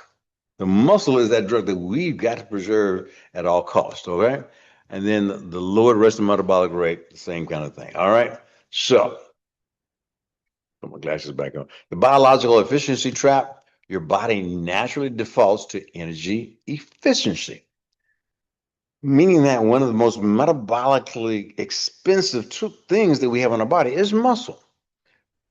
The muscle is that drug that we've got to preserve at all costs, all right? And then the lowered resting metabolic rate, the same kind of thing, all right? So, put my glasses back on. The biological efficiency trap, your body naturally defaults to energy efficiency, meaning that one of the most metabolically expensive things that we have on our body is muscle.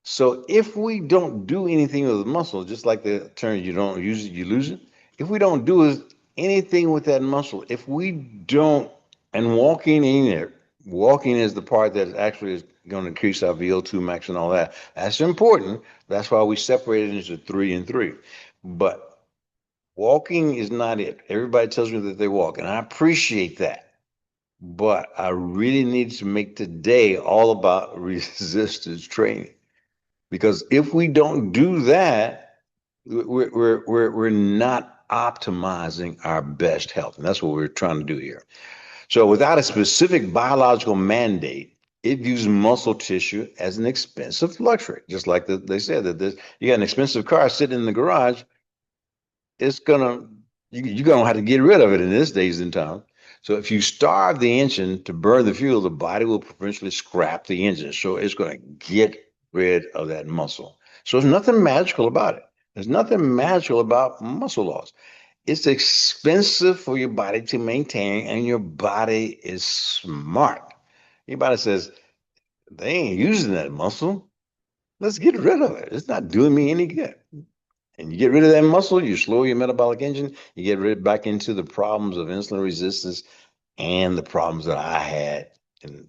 So if we don't do anything with the muscle, just like the term, you don't use it, you lose it. If we don't do anything with that muscle, if we don't, and walking in it, walking is the part that actually is going to increase our VO2 max and all that. That's important. That's why we separate it into 3 and 3. But walking is not it. Everybody tells me that they walk, and I appreciate that. But I really need to make today all about resistance training. Because if we don't do that, we're not optimizing our best health. And that's what we're trying to do here. So without a specific biological mandate, it views muscle tissue as an expensive luxury. Just like they said that you got an expensive car sitting in the garage, you're gonna have to get rid of it in this days and time. So if you starve the engine to burn the fuel, the body will eventually scrap the engine. So it's going to get rid of that muscle. So there's nothing magical about it. There's nothing magical about muscle loss. It's expensive for your body to maintain, and your body is smart. Your body says, they ain't using that muscle. Let's get rid of it. It's not doing me any good. And you get rid of that muscle, you slow your metabolic engine, you get rid back into the problems of insulin resistance and the problems that I had, and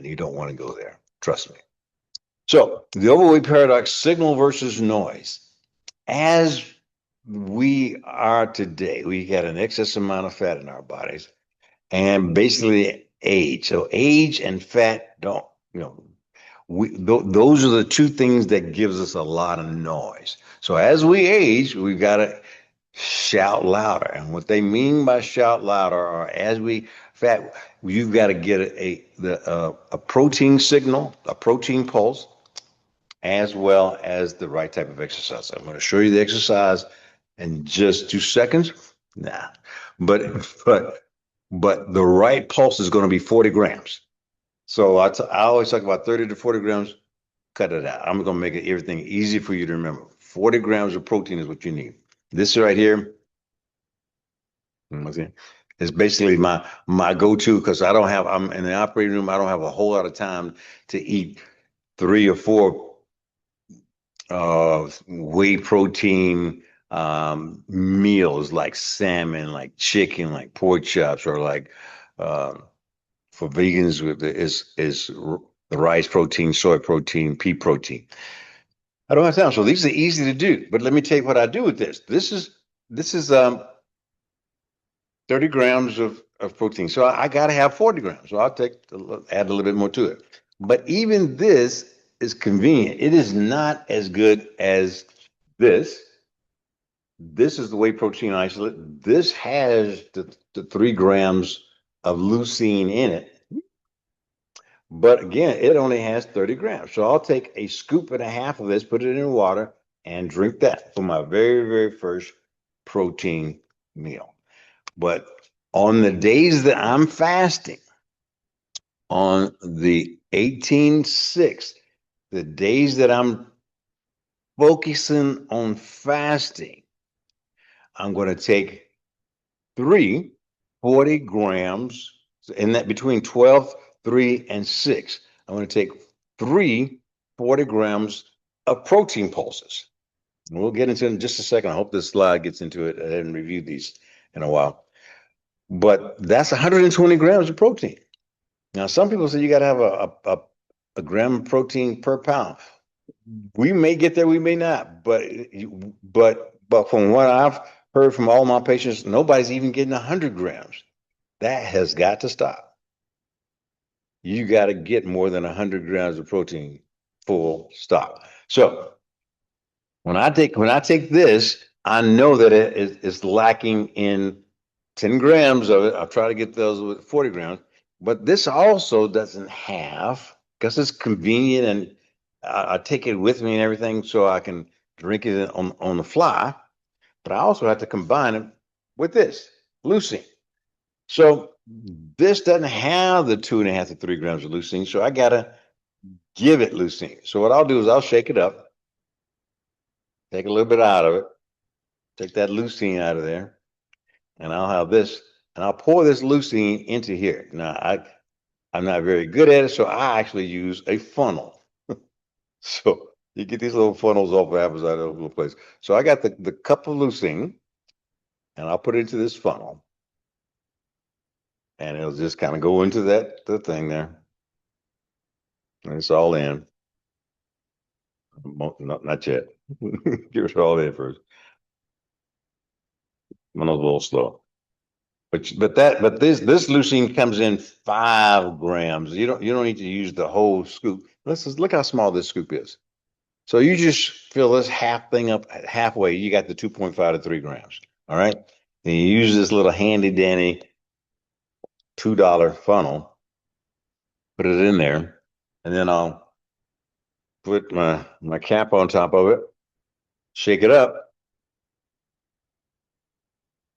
you don't want to go there. Trust me. So the overweight paradox, signal versus noise. As we are today, we got an excess amount of fat in our bodies and basically age. So age and fat don't, those are the two things that gives us a lot of noise. So as we age, we've got to shout louder. And what they mean by shout louder, or as we fat, you've got to get a protein signal, a protein pulse, as well as the right type of exercise. I'm going to show you the exercise in just 2 seconds. But the right pulse is going to be 40 grams. So I always talk about 30 to 40 grams. Cut it out. I'm going to make everything easy for you to remember. 40 grams of protein is what you need. This right here, is basically my go-to, because I'm in the operating room. I don't have a whole lot of time to eat 3 or 4 whey protein meals, like salmon, like chicken, like pork chops, or like for vegans is the rice protein, soy protein, pea protein. I don't have time. So these are easy to do, but let me tell you what I do with this. This is 30 grams of protein. So I got to have 40 grams. So I'll add a little bit more to it. But even this is convenient. It is not as good as this. This is the whey protein isolate. This has the 3 grams of leucine in it. But again, it only has 30 grams. So I'll take a scoop and a half of this, put it in water, and drink that for my very, very first protein meal. But on the days that I'm fasting, on the 18/6, the days that I'm focusing on fasting, I'm going to take 40 grams, in that between 12, 3, and 6. I'm going to take 40 grams of protein pulses. And we'll get into it in just a second. I hope this slide gets into it. I haven't reviewed these in a while. But that's 120 grams of protein. Now, some people say you got to have a gram of protein per pound. We may get there, we may not. But from what I've heard from all my patients, nobody's even getting 100 grams. That has got to stop. you got to get more than 100 grams of protein, full stop. So when I take this, I know that it's lacking in 10 grams of it. I'll try to get those with 40 grams, but this also doesn't have, because it's convenient and I take it with me and everything so I can drink it on the fly, but I also have to combine it with this leucine. So this doesn't have the 2.5 to 3 grams of leucine, so I gotta give it leucine. So what I'll do is I'll shake it up, take a little bit out of it, take that leucine out of there, and I'll have this, and I'll pour this leucine into here. Now I'm not very good at it, so I actually use a funnel. So you get these little funnels off of Amazon all over the place. So I got the cup of leucine, and I'll put it into this funnel. And it'll just kind of go into the thing there. And it's all in. Not yet. Give it all in first. I'm a little slow. But this leucine comes in 5 grams. You don't need to use the whole scoop. Let's just look how small this scoop is. So you just fill this half thing up halfway. You got the 2.5 to 3 grams. All right. Then you use this little handy dandy $2 funnel, put it in there, and then I'll put my cap on top of it, shake it up,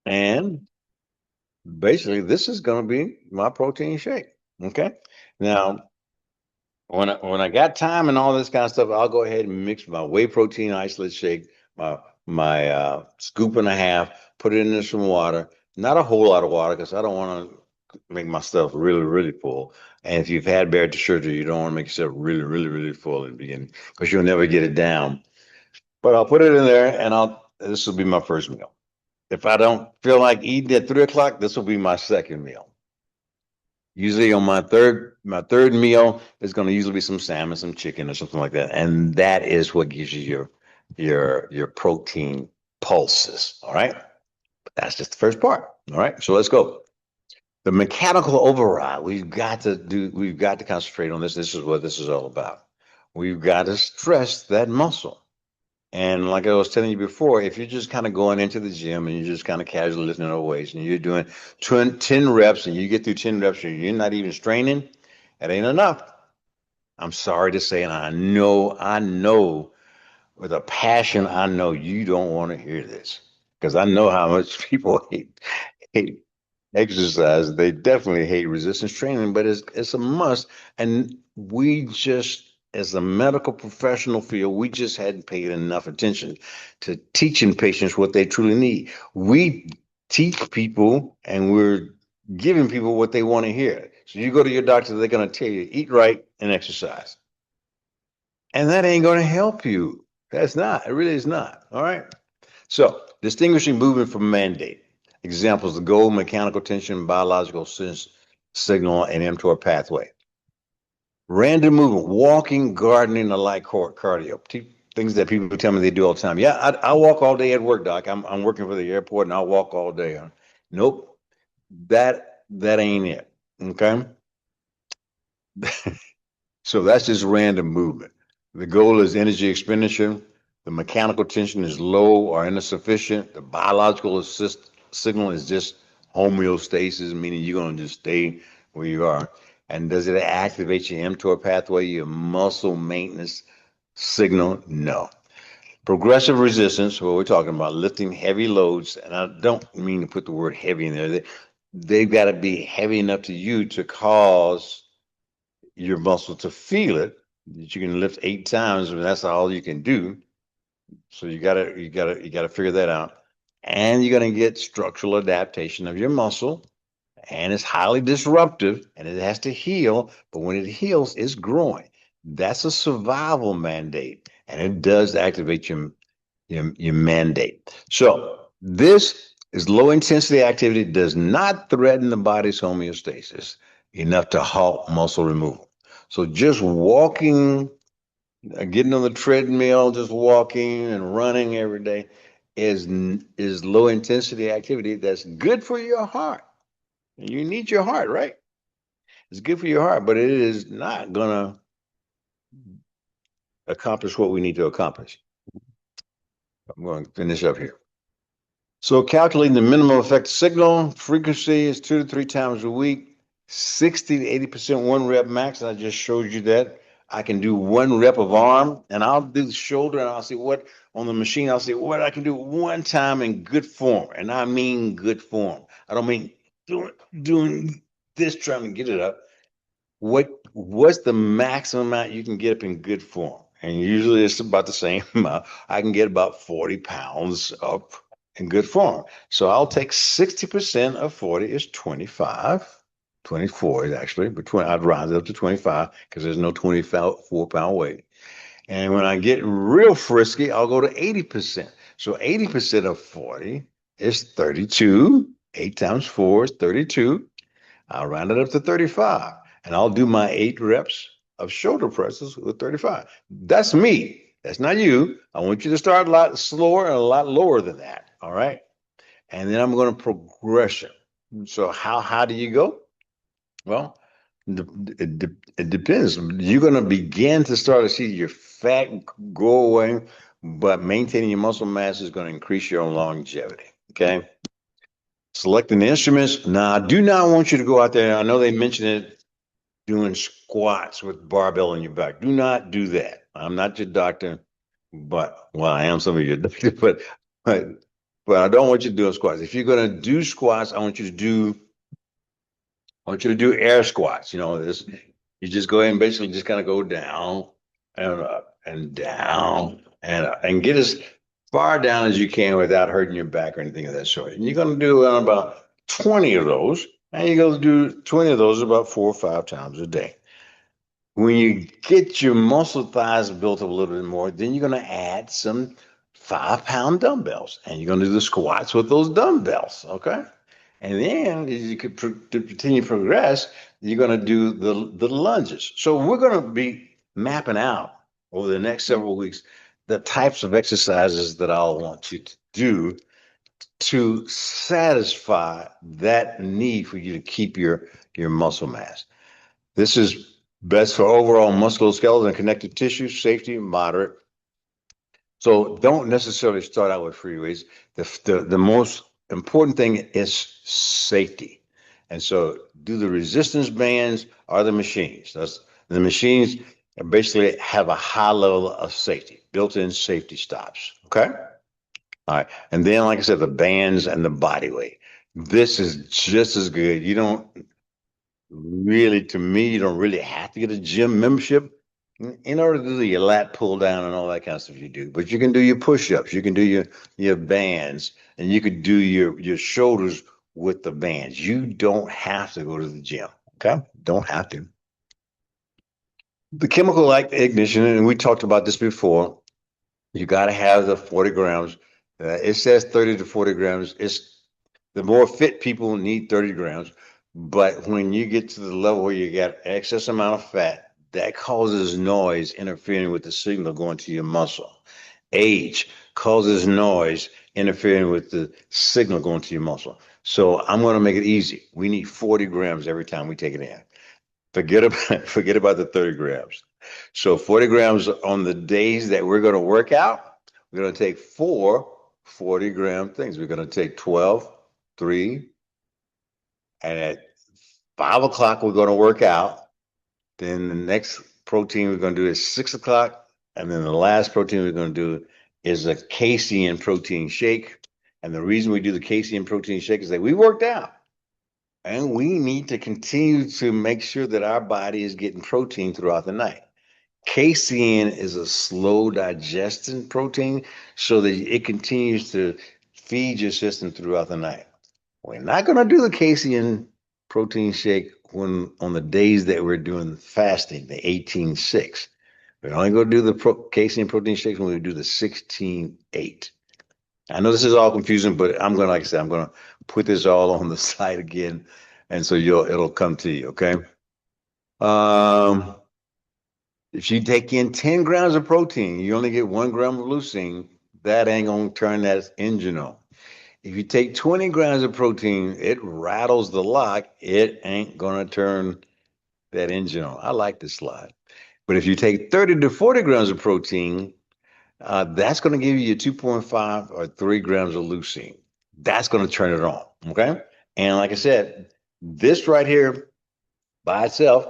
and basically this is going to be my protein shake. Okay. Now, when I got time and all this kind of stuff, I'll go ahead and mix my whey protein isolate shake, my scoop and a half, put it in some water, not a whole lot of water because I don't want to make my stuff really, really full. And if you've had bariatric surgery, you don't want to make yourself really, really, really full in the beginning because you'll never get it down. But I'll put it in there and this will be my first meal. If I don't feel like eating at 3 o'clock, this will be my second meal. Usually on my third meal, there's going to usually be some salmon, some chicken or something like that. And that is what gives you your protein pulses. All right. But that's just the first part. All right. So let's go. The mechanical override, we've got to concentrate on this. This is what this is all about. We've got to stress that muscle. And like I was telling you before, if you're just kind of going into the gym and you're just kind of casually lifting our weights and you're doing 10 reps and you get through 10 reps and you're not even straining, that ain't enough. I'm sorry to say, and I know with a passion, I know you don't want to hear this because I know how much people hate exercise. They definitely hate resistance training, but it's a must. And we just, as a medical professional field, we just hadn't paid enough attention to teaching patients what they truly need. We teach people and we're giving people what they want to hear. So you go to your doctor, they're going to tell you, eat right and exercise. And that ain't going to help you. That's not. It really is not. All right. So distinguishing movement from mandate. Examples: the goal, mechanical tension, biological signal, and mTOR pathway. Random movement, walking, gardening, or light cardio. Things that people tell me they do all the time. Yeah, I walk all day at work, doc. I'm working for the airport and I walk all day. Nope, that ain't it. Okay. So that's just random movement. The goal is energy expenditure. The mechanical tension is low or insufficient. The biological signal is just homeostasis, meaning you're going to just stay where you are. And does it activate your mTOR pathway, your muscle maintenance signal? No. Progressive resistance, what we're talking about, lifting heavy loads, and I don't mean to put the word heavy in there. They've got to be heavy enough to you to cause your muscle to feel it, that you can lift 8 times, and that's all you can do. So you gotta figure that out. And you're going to get structural adaptation of your muscle, and it's highly disruptive and it has to heal. But when it heals, it's growing. That's a survival mandate, and it does activate your mandate. So this is low intensity activity, does not threaten the body's homeostasis enough to halt muscle removal. So just walking, getting on the treadmill, just walking and running every day is low intensity activity that's good for your heart. You need your heart, right? It's good for your heart, but it is not gonna accomplish what we need to accomplish. I'm going to finish up here. So calculating the minimum effective signal frequency is 2 to 3 times a week, 60 to 80% one rep max. I just showed you that. I can do one rep of arm, and I'll do the shoulder, and I'll see what on the machine. I'll see what I can do one time in good form, and I mean good form. I don't mean doing this trying to get it up. What's the maximum amount you can get up in good form? And usually it's about the same amount. I can get about 40 pounds up in good form. So I'll take 60% of 40 is 25. 24 is actually, but I'd round it up to 25 because there's no 24-pound weight. And when I get real frisky, I'll go to 80%. So 80% of 40 is 32. 8 times 4 is 32. I'll round it up to 35. And I'll do my 8 reps of shoulder presses with 35. That's me. That's not you. I want you to start a lot slower and a lot lower than that. All right. And then I'm going to progression. So how do you go? Well, it depends. You're going to begin to start to see your fat go away, but maintaining your muscle mass is going to increase your longevity. Okay. Selecting the instruments. Now, I do not want you to go out there. I know they mentioned it, doing squats with barbell on your back. Do not do that. I'm not your doctor, but well, I am some of your doctor, but I don't want you to do squats. If you're going to do squats, I want you to do air squats. You know, this you just go ahead and basically just kind of go down and up and down and up and get as far down as you can without hurting your back or anything of that sort. And you're going to do about 20 of those, and you're going to do 20 of those about 4 or 5 times a day. When you get your muscle thighs built up a little bit more, then you're going to add some 5-pound dumbbells, and you're going to do the squats with those dumbbells, okay? And then as you could continue to progress, you're going to do the lunges. So we're going to be mapping out over the next several weeks the types of exercises that I'll want you to do to satisfy that need for you to keep your muscle mass. This is best for overall musculoskeletal and connective tissue, safety, moderate. So don't necessarily start out with free weights. The most important thing is safety. And so do the resistance bands or the machines. The machines basically have a high level of safety, built-in safety stops. Okay? All right. And then, like I said, the bands and the body weight. This is just as good. You don't really, to me, you don't really have to get a gym membership in order to do your lat pull down and all that kind of stuff you do. But you can do your push-ups, you can do your bands, and you could do your shoulders with the bands. You don't have to go to the gym. Okay? Don't have to. The chemical like ignition, and we talked about this before, you got to have the 40 grams. It says 30 to 40 grams. It's the more fit people need 30 grams. But when you get to the level where you got excess amount of fat, that causes noise interfering with the signal going to your muscle. Age causes noise interfering with the signal going to your muscle. So I'm going to make it easy. We need 40 grams every time we take it in. Forget about the 30 grams. So 40 grams on the days that we're going to work out, we're going to take 4 40-gram things. We're going to take 12, 3, and at 5 o'clock, we're going to work out. Then the next protein we're going to do is 6 o'clock. And then the last protein we're going to do is a casein protein shake. And the reason we do the casein protein shake is that we worked out. And we need to continue to make sure that our body is getting protein throughout the night. Casein is a slow digesting protein so that it continues to feed your system throughout the night. We're not going to do the casein protein shake when on the days that we're doing fasting, the 18-6. We're only going to do the casein protein shakes when we do the 16-8. I know this is all confusing, but I'm going to, like I said, I'm going to put this all on the site again, and so it'll come to you, okay? If you take in 10 grams of protein, you only get 1 gram of leucine. That ain't going to turn that engine on. If you take 20 grams of protein, it rattles the lock. It ain't going to turn that engine on. I like this slide. But if you take 30 to 40 grams of protein, that's going to give you 2.5 or 3 grams of leucine. That's going to turn it on. Okay. And like I said, this right here by itself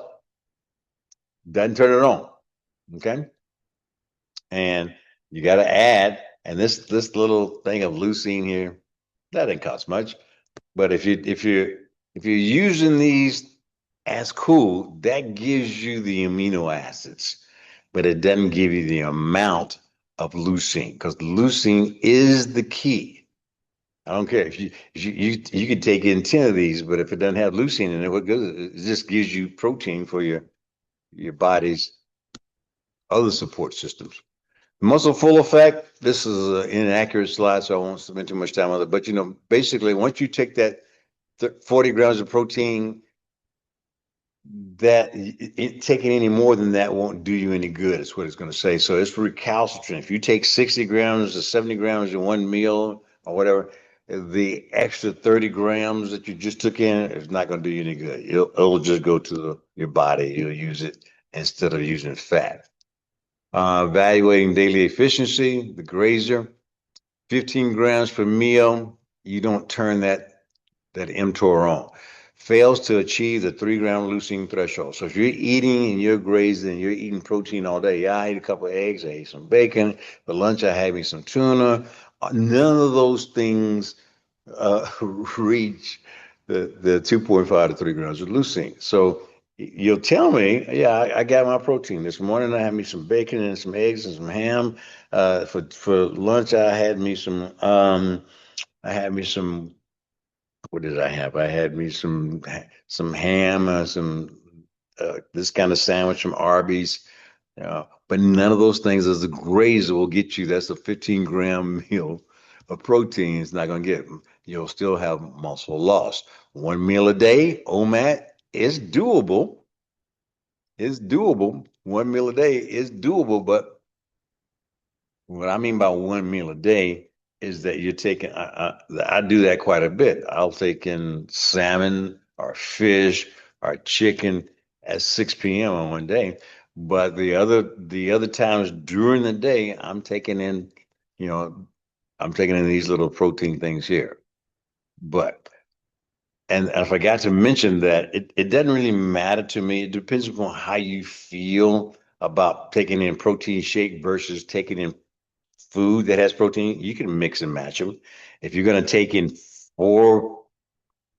doesn't turn it on. Okay. And you got to add, and this little thing of leucine here, that didn't cost much. But if you're using these as cool, that gives you the amino acids, but it doesn't give you the amount of leucine because leucine is the key. I don't care if you could take in 10 of these, but if it doesn't have leucine in it, what goes? It just gives you protein for your body's other support systems. Muscle full effect. This is an inaccurate slide, so I won't spend too much time on it. But basically, once you take that 40 grams of protein, that taking any more than that won't do you any good. Is what it's going to say. So it's recalcitrant. If you take 60 grams or 70 grams in one meal or whatever, the extra 30 grams that you just took in is not going to do you any good. It'll just go to your body. You'll use it instead of using fat. Evaluating daily efficiency, the Grazer, 15 grams per meal. You don't turn that mTOR on. Fails to achieve the 3-gram leucine threshold. So if you're eating and you're grazing and you're eating protein all day, yeah, I ate a couple of eggs, I ate some bacon. For lunch, I had me some tuna. None of those things reach the 2.5 to 3 grams of leucine. So you'll tell me, yeah, I got my protein. This morning I had me some bacon and some eggs and some ham. For lunch, I had me some what did I have? I had me some ham, this kind of sandwich from Arby's. But none of those things as the Grazer will get you. That's a 15-gram meal of protein. It's not going to get them. You'll still have muscle loss. 1 meal a day, OMAD, is doable. It's doable. 1 meal a day is doable. But what I mean by 1 meal a day is that you're taking, I do that quite a bit. I'll take in salmon or fish or chicken at 6 p.m. on one day. But the other times during the day, I'm taking in these little protein things here. And I forgot to mention that it doesn't really matter to me. It depends upon how you feel about taking in protein shake versus taking in food that has protein. You can mix and match them. If you're going to take in 4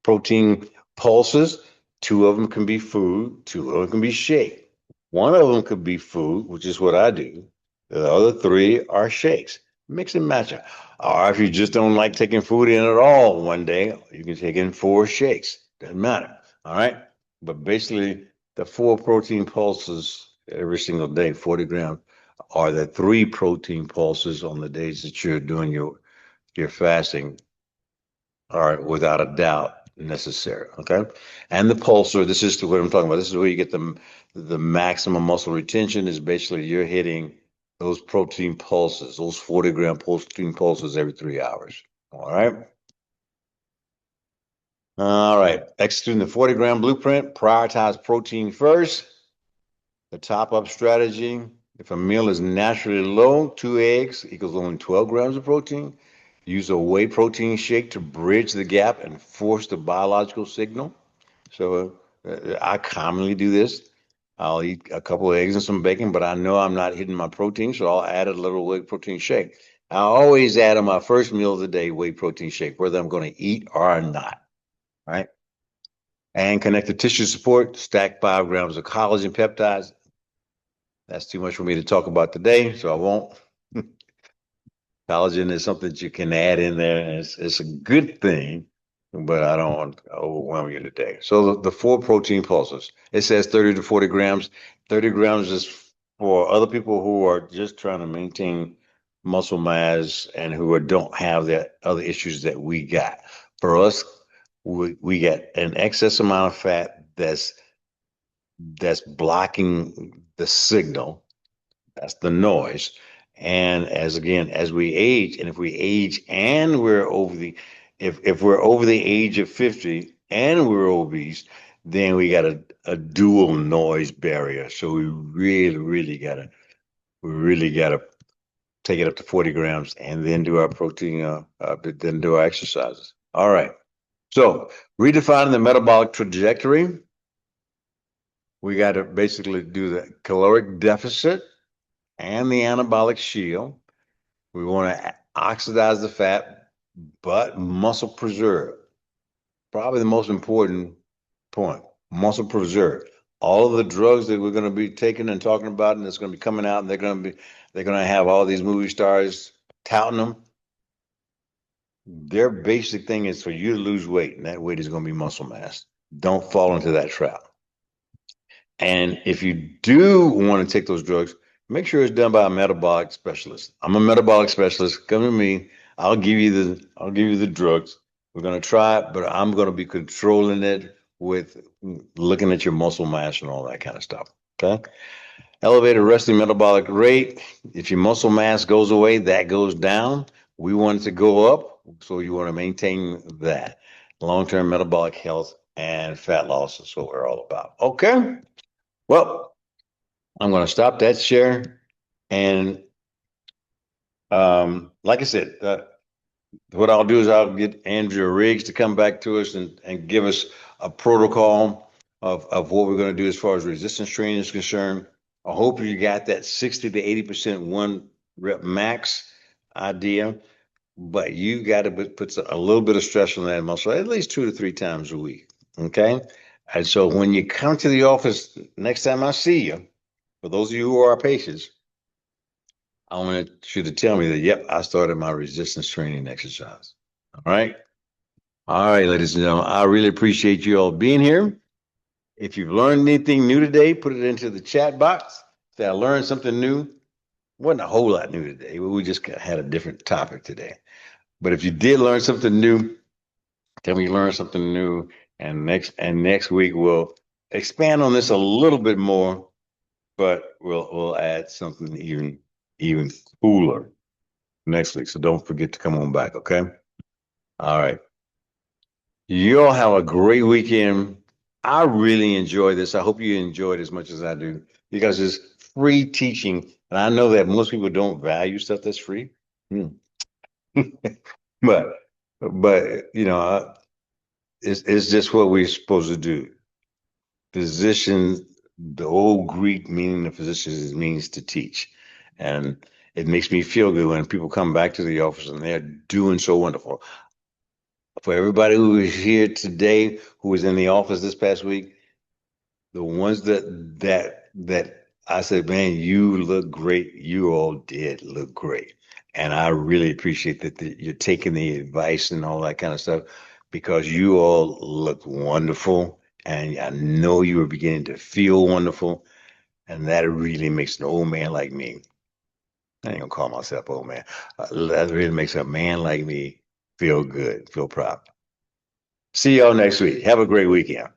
protein pulses, 2 of them can be food, 2 of them can be shake. 1 of them could be food, which is what I do. The other 3 are shakes. Mix and match it. Or if you just don't like taking food in at all one day, you can take in 4 shakes. Doesn't matter. All right. But basically, the 4 protein pulses every single day, 40 grams, are the 3 protein pulses on the days that you're doing your fasting are without a doubt necessary. Okay. And the pulsar, this is what I'm talking about. This is where you get the maximum muscle retention. Is basically you're hitting those protein pulses, those 40-gram protein pulses every 3 hours. All right. All right. Executing the 40-gram blueprint, prioritize protein first. The top-up strategy, if a meal is naturally low, 2 eggs equals only 12 grams of protein. Use a whey protein shake to bridge the gap and force the biological signal. So I commonly do this. I'll eat a couple of eggs and some bacon, but I know I'm not hitting my protein, so I'll add a little whey protein shake. I always add on my first meal of the day whey protein shake, whether I'm going to eat or not. All right. And connective tissue support, stack 5 grams of collagen peptides. That's too much for me to talk about today, so I won't. Collagen is something that you can add in there, and it's a good thing, but I don't want to overwhelm you today. So the 4 protein pulses, it says 30 to 40 grams. 30 grams is for other people who are just trying to maintain muscle mass and who don't have the other issues that we got. For us, we get an excess amount of fat that's blocking the signal. That's the noise. And as we age, and if we age and we're over if we're over the age of 50 and we're obese, then we got a dual noise barrier. So we really gotta take it up to 40 grams and then do our protein, then do our exercises. All right. So redefining the metabolic trajectory. We got to basically do the caloric deficit and the anabolic shield. We want to oxidize the fat, but muscle preserve. Probably the most important point, muscle preserve. All of the drugs that we're going to be taking and talking about, and it's going to be coming out, and they're going to have all these movie stars touting them. Their basic thing is for you to lose weight, and that weight is going to be muscle mass. Don't fall into that trap. And if you do want to take those drugs, make sure it's done by a metabolic specialist. I'm a metabolic specialist. Come to me. I'll give you the drugs. We're going to try it, but I'm going to be controlling it with looking at your muscle mass and all that kind of stuff. Okay. Elevated resting metabolic rate. If your muscle mass goes away, that goes down. We want it to go up. So you want to maintain that. Long-term metabolic health and fat loss is what we're all about. Okay. Well, I'm going to stop that share. And like I said, what I'll do is I'll get Andrea Riggs to come back to us and give us a protocol of what we're going to do as far as resistance training is concerned. I hope you got that 60 to 80% one rep max idea, but you got to put a little bit of stress on that muscle at least 2 to 3 times a week. Okay. And so when you come to the office next time I see you, for those of you who are our patients, I want you to tell me that, yep, I started my resistance training exercise. All right. All right, ladies and gentlemen, I really appreciate you all being here. If you've learned anything new today, put it into the chat box. Say I learned something new. Wasn't a whole lot new today. We just had a different topic today. But if you did learn something new, tell me you learned something new. And next week we'll expand on this a little bit more, but we'll add something even cooler next week. So don't forget to come on back, okay? All right. You all have a great weekend. I really enjoy this. I hope you enjoy it as much as I do because it's free teaching. And I know that most people don't value stuff that's free. But you know, it's just what we're supposed to do. Physician, the old Greek meaning of physicians means to teach. And it makes me feel good when people come back to the office and they're doing so wonderful. For everybody who is here today, who was in the office this past week, the ones that I said, man, you look great. You all did look great. And I really appreciate that you're taking the advice and all that kind of stuff because you all look wonderful. And I know you were beginning to feel wonderful. And that really makes an old man like me. I ain't gonna call myself old man. That really makes a man like me feel good, feel proud. See y'all next week. Have a great weekend.